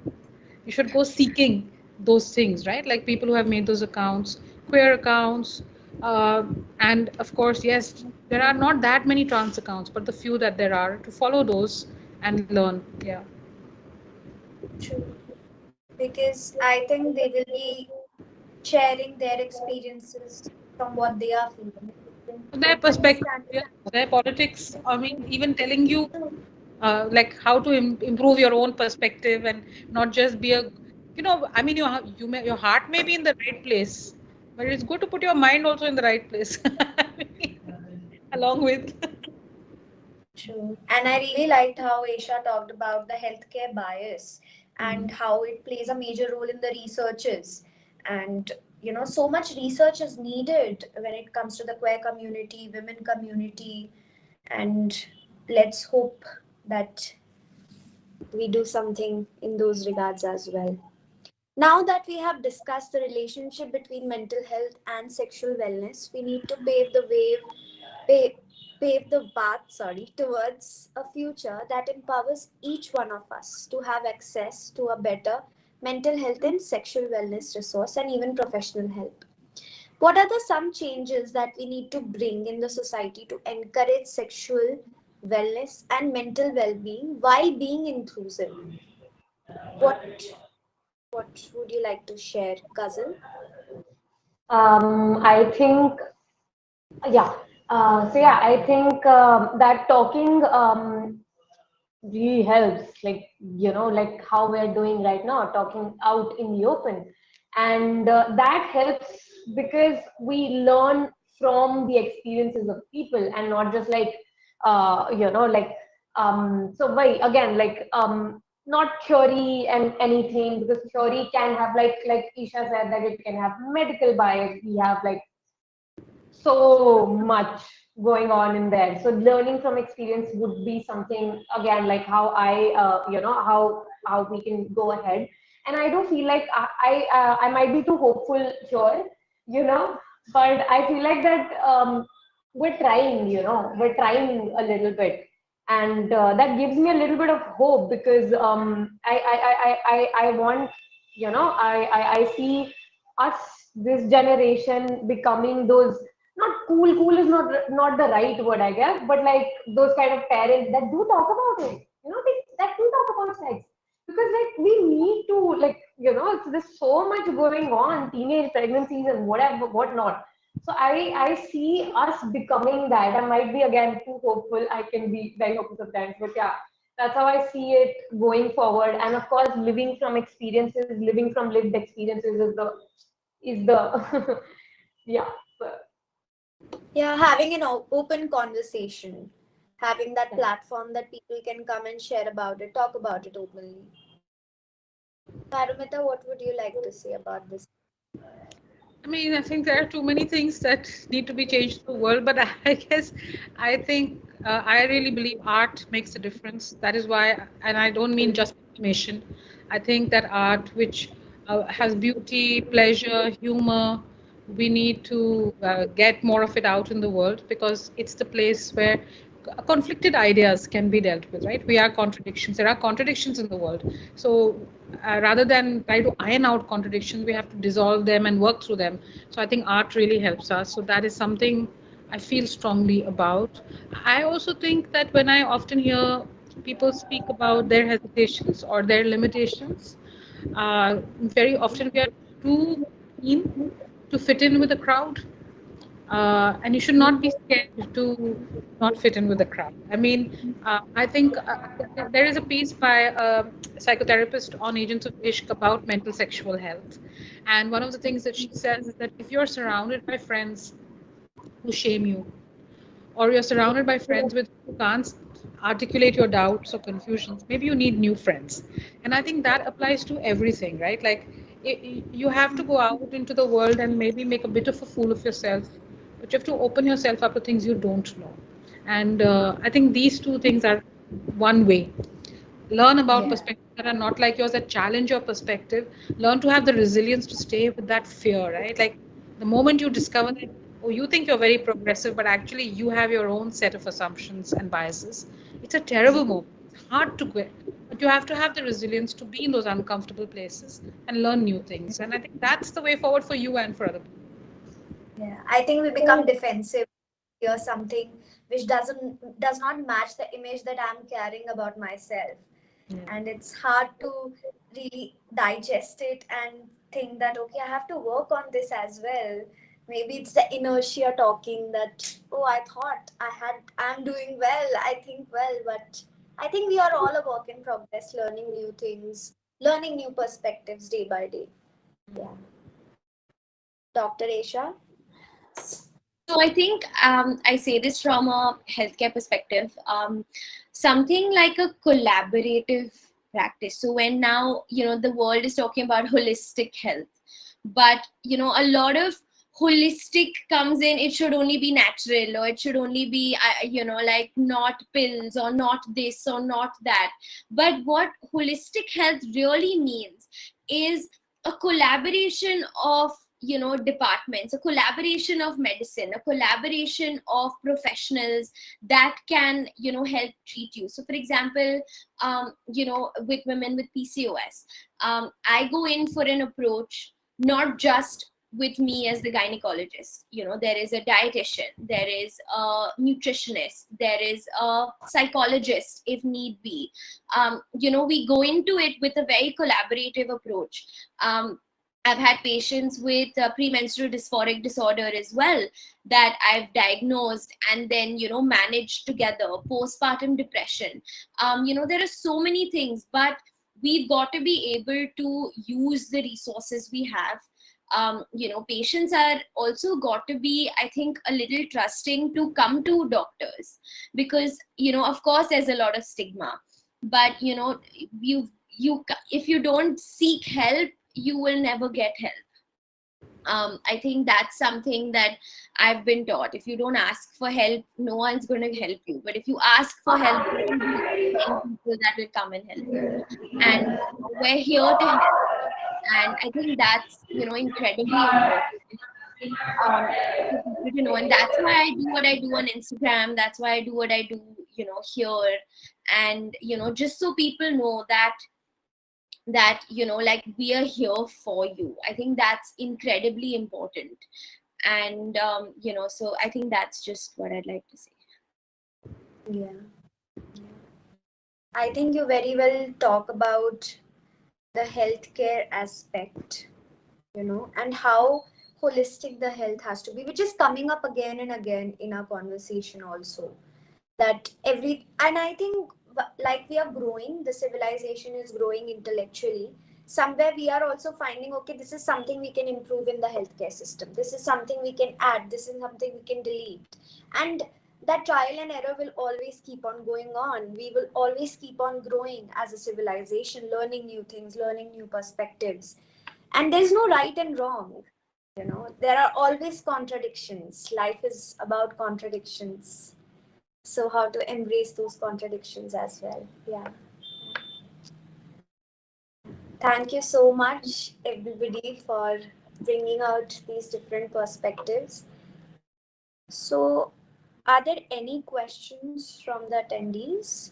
You should go seeking those things, right? Like people who have made those accounts, queer accounts, uh, And of course, yes, there are not that many trans accounts, but the few that there are, to follow those and learn. Yeah. True. Because I think they will be sharing their experiences from what they are feeling. Their perspective, yeah, their politics, I mean, even telling you like how to improve your own perspective and not just be a, I mean, your heart may be in the right place, but it's good to put your mind also in the right place. I mean, along with. True. And I really liked how Aisha talked about the healthcare bias and how it plays a major role in the researches. And so much research is needed when it comes to the queer community, women community, and let's hope that we do something in those regards as well. Now that we have discussed the relationship between mental health and sexual wellness, we need to pave, pave the path, towards a future that empowers each one of us to have access to a better mental health and sexual wellness resource and even professional help. What are the some changes that we need to bring in the society to encourage sexual wellness and mental well-being while being inclusive? What would you like to share, Ghazal? I think, yeah. So yeah, I think that talking really helps, like, like how we're doing right now, talking out in the open. And that helps because we learn from the experiences of people and not just like, like, so by again, like, not theory and anything, because theory can have, like Isha said, that it can have medical bias. We have like so much going on in there. So learning from experience would be something, again, like how how we can go ahead. And I do feel like I might be too hopeful here, you know, but I feel like that we're trying, we're trying a little bit. And that gives me a little bit of hope, because I want, I see us, this generation, becoming those, not cool is not the right word, I guess, but like those kind of parents that do talk about it, that do talk about sex. Because like we need to, like, there's so much going on, teenage pregnancies and whatever, whatnot. So I see us becoming that. I might be again too hopeful, I can be very hopeful sometimes, but yeah, that's how I see it going forward. And of course, living from lived experiences is the yeah. So, Yeah, having an open conversation, having that platform that people can come and share about it, talk about it openly. Parumita, what would you like to say about this? I mean, I think there are too many things that need to be changed in the world, but I guess I think I really believe art makes a difference. That is why, and I don't mean just animation. I think that art, which has beauty, pleasure, humor, we need to get more of it out in the world, because it's the place where conflicted ideas can be dealt with, right? We are contradictions. There are contradictions in the world. So rather than try to iron out contradictions, we have to dissolve them and work through them. So I think art really helps us. So that is something I feel strongly about. I also think that when I often hear people speak about their hesitations or their limitations, very often we are too keen to fit in with the crowd, and you should not be scared to not fit in with the crowd. I mean, I think there is a piece by a psychotherapist on Agents of Ishq about mental sexual health. And one of the things that she says is that if you're surrounded by friends who shame you, or you're surrounded by friends with who can't articulate your doubts or confusions, maybe you need new friends. And I think that applies to everything, right? Like, you have to go out into the world and maybe make a bit of a fool of yourself, but you have to open yourself up to things you don't know. And I think these two things are one way. Learn about yeah. perspectives that are not like yours, that challenge your perspective. Learn to have the resilience to stay with that fear, right? Like, the moment you discover that, oh, you think you're very progressive, but actually you have your own set of assumptions and biases, it's a terrible moment. It's hard to quit, but you have to have the resilience to be in those uncomfortable places and learn new things. And I think that's the way forward for you and for other people. Yeah, I think we become defensive, hear something which does not match the image that I'm carrying about myself. Yeah. And it's hard to really digest it and think that okay, I have to work on this as well. Maybe it's the inertia talking that oh, I thought I'm doing well, I think well, but I think we are all a work in progress, learning new things, learning new perspectives day by day. Yeah. Dr. Asia. So I think I say this from a healthcare perspective, something like a collaborative practice. So when now, the world is talking about holistic health, but, a lot of holistic comes in, it should only be natural, or it should only be, like not pills or not this or not that. But what holistic health really means is a collaboration of departments, a collaboration of medicine, a collaboration of professionals that can help treat you. So for example, with women with PCOS, I go in for an approach not just with me as the gynecologist. There is a dietitian, there is a nutritionist, there is a psychologist if need be. We go into it with a very collaborative approach. I've had patients with premenstrual dysphoric disorder as well that I've diagnosed and then, managed together, postpartum depression. There are so many things, but we've got to be able to use the resources we have. Patients are also got to be, I think, a little trusting to come to doctors because, of course, there's a lot of stigma, but, if you don't seek help, you will never get help. I think that's something that I've been taught. If you don't ask for help, no one's going to help you. But if you ask for help, there will be many people that will come and help you. And we're here to help. And I think that's, incredibly important for people to know. And that's why I do what I do on Instagram. That's why I do what I do, here. And, just so people know that like we are here for you. I think that's incredibly important. And so I think that's just what I'd like to say. Yeah. I think you very well talk about the healthcare aspect, and how holistic the health has to be, which is coming up again and again in our conversation also. That and I think like we are growing, the civilization is growing intellectually. Somewhere we are also finding, okay, this is something we can improve in the healthcare system. This is something we can add. This is something we can delete. And that trial and error will always keep on going on. We will always keep on growing as a civilization, learning new things, learning new perspectives. And there's no right and wrong. There are always contradictions. Life is about contradictions, so how to embrace those contradictions as well. Yeah. Thank you so much, everybody, for bringing out these different perspectives. So, are there any questions from the attendees?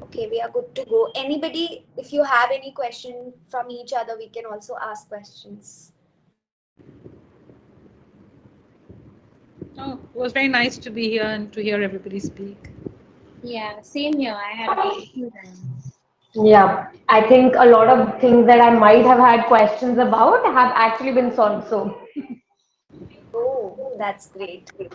Okay, we are good to go. Anybody, if you have any question from each other, we can also ask questions. Oh, it was very nice to be here and to hear everybody speak. Yeah, same here. I had a beautiful time. Yeah, I think a lot of things that I might have had questions about have actually been solved. So, Oh, that's great. Great.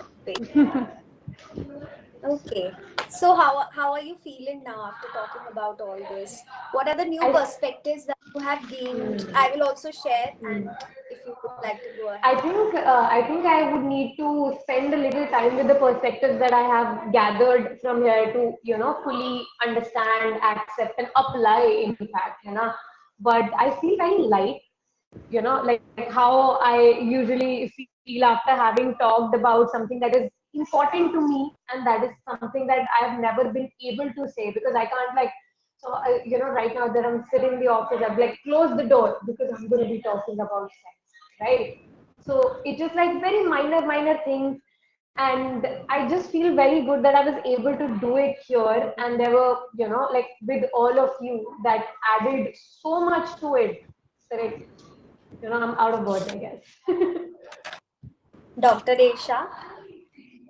Okay. So how are you feeling now after talking about all this? What are the new I, perspectives that you have gained? I will also share, and if you would like to go ahead. I think I would need to spend a little time with the perspectives that I have gathered from here to fully understand, accept, and apply. In fact, but I feel very light. Like how I usually feel after having talked about something that is important to me, and that is something that I've never been able to say because I can't like. So right now that I'm sitting in the office, I've like closed the door because I'm going to be talking about sex, right? So it's just like very minor things And I just feel very good that I was able to do it here, and there were, like with all of you, that added so much to it. Correct. I'm out of words, I guess. Dr. Desha?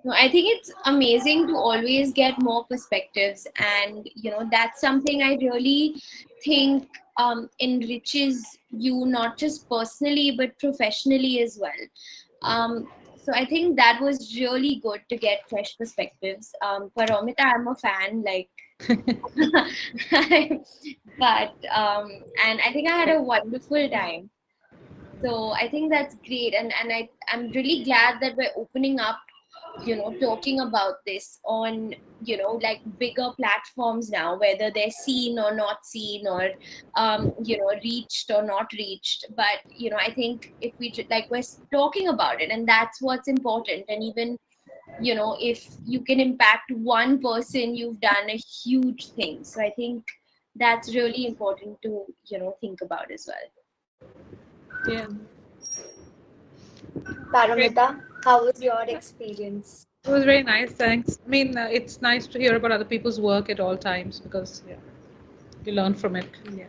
No, I think it's amazing to always get more perspectives, and that's something I really think enriches you, not just personally but professionally as well. So I think that was really good to get fresh perspectives. Paromita, I'm a fan, like, but and I think I had a wonderful time. So I think that's great, and I'm really glad that we're opening up, talking about this on, like bigger platforms now, whether they're seen or not seen, or reached or not reached. But I think if like we're talking about it, and that's what's important. And even if you can impact one person, you've done a huge thing. So I think that's really important to think about as well. Yeah. Great. Paramita, how was your experience? It was very nice. Thanks. I mean, it's nice to hear about other people's work at all times because yeah, you learn from it. Yeah.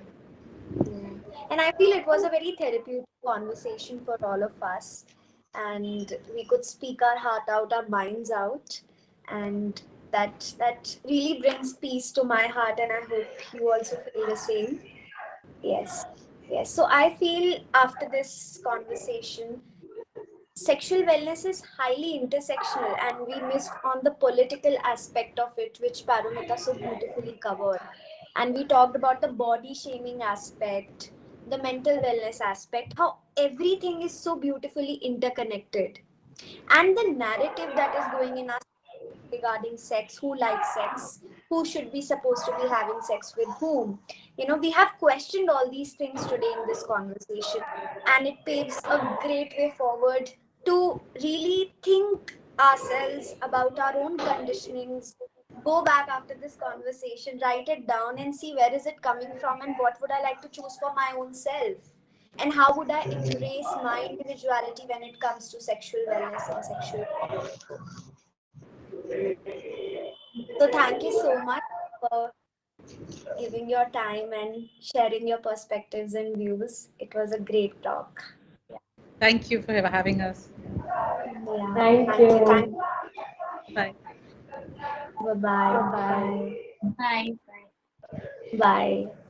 Yeah. And I feel it was a very therapeutic conversation for all of us. And we could speak our heart out, our minds out. And that really brings peace to my heart. And I hope you also feel the same. Yes. Yes. So I feel after this conversation, sexual wellness is highly intersectional, and we missed on the political aspect of it, which Paramita so beautifully covered. And we talked about the body shaming aspect, the mental wellness aspect, how everything is so beautifully interconnected. And the narrative that is going in our regarding sex, who likes sex, who should be supposed to be having sex with whom. We have questioned all these things today in this conversation, and it paves a great way forward to really think ourselves about our own conditionings. Go back after this conversation, write it down, and see where is it coming from, and what would I like to choose for my own self, and how would I embrace my individuality when it comes to sexual wellness and sexual. So thank you so much for giving your time and sharing your perspectives and views. It was a great talk. Thank you for having us. Yeah, Thank thank you. you. Bye. Bye bye. Bye bye. Bye. Bye. Bye.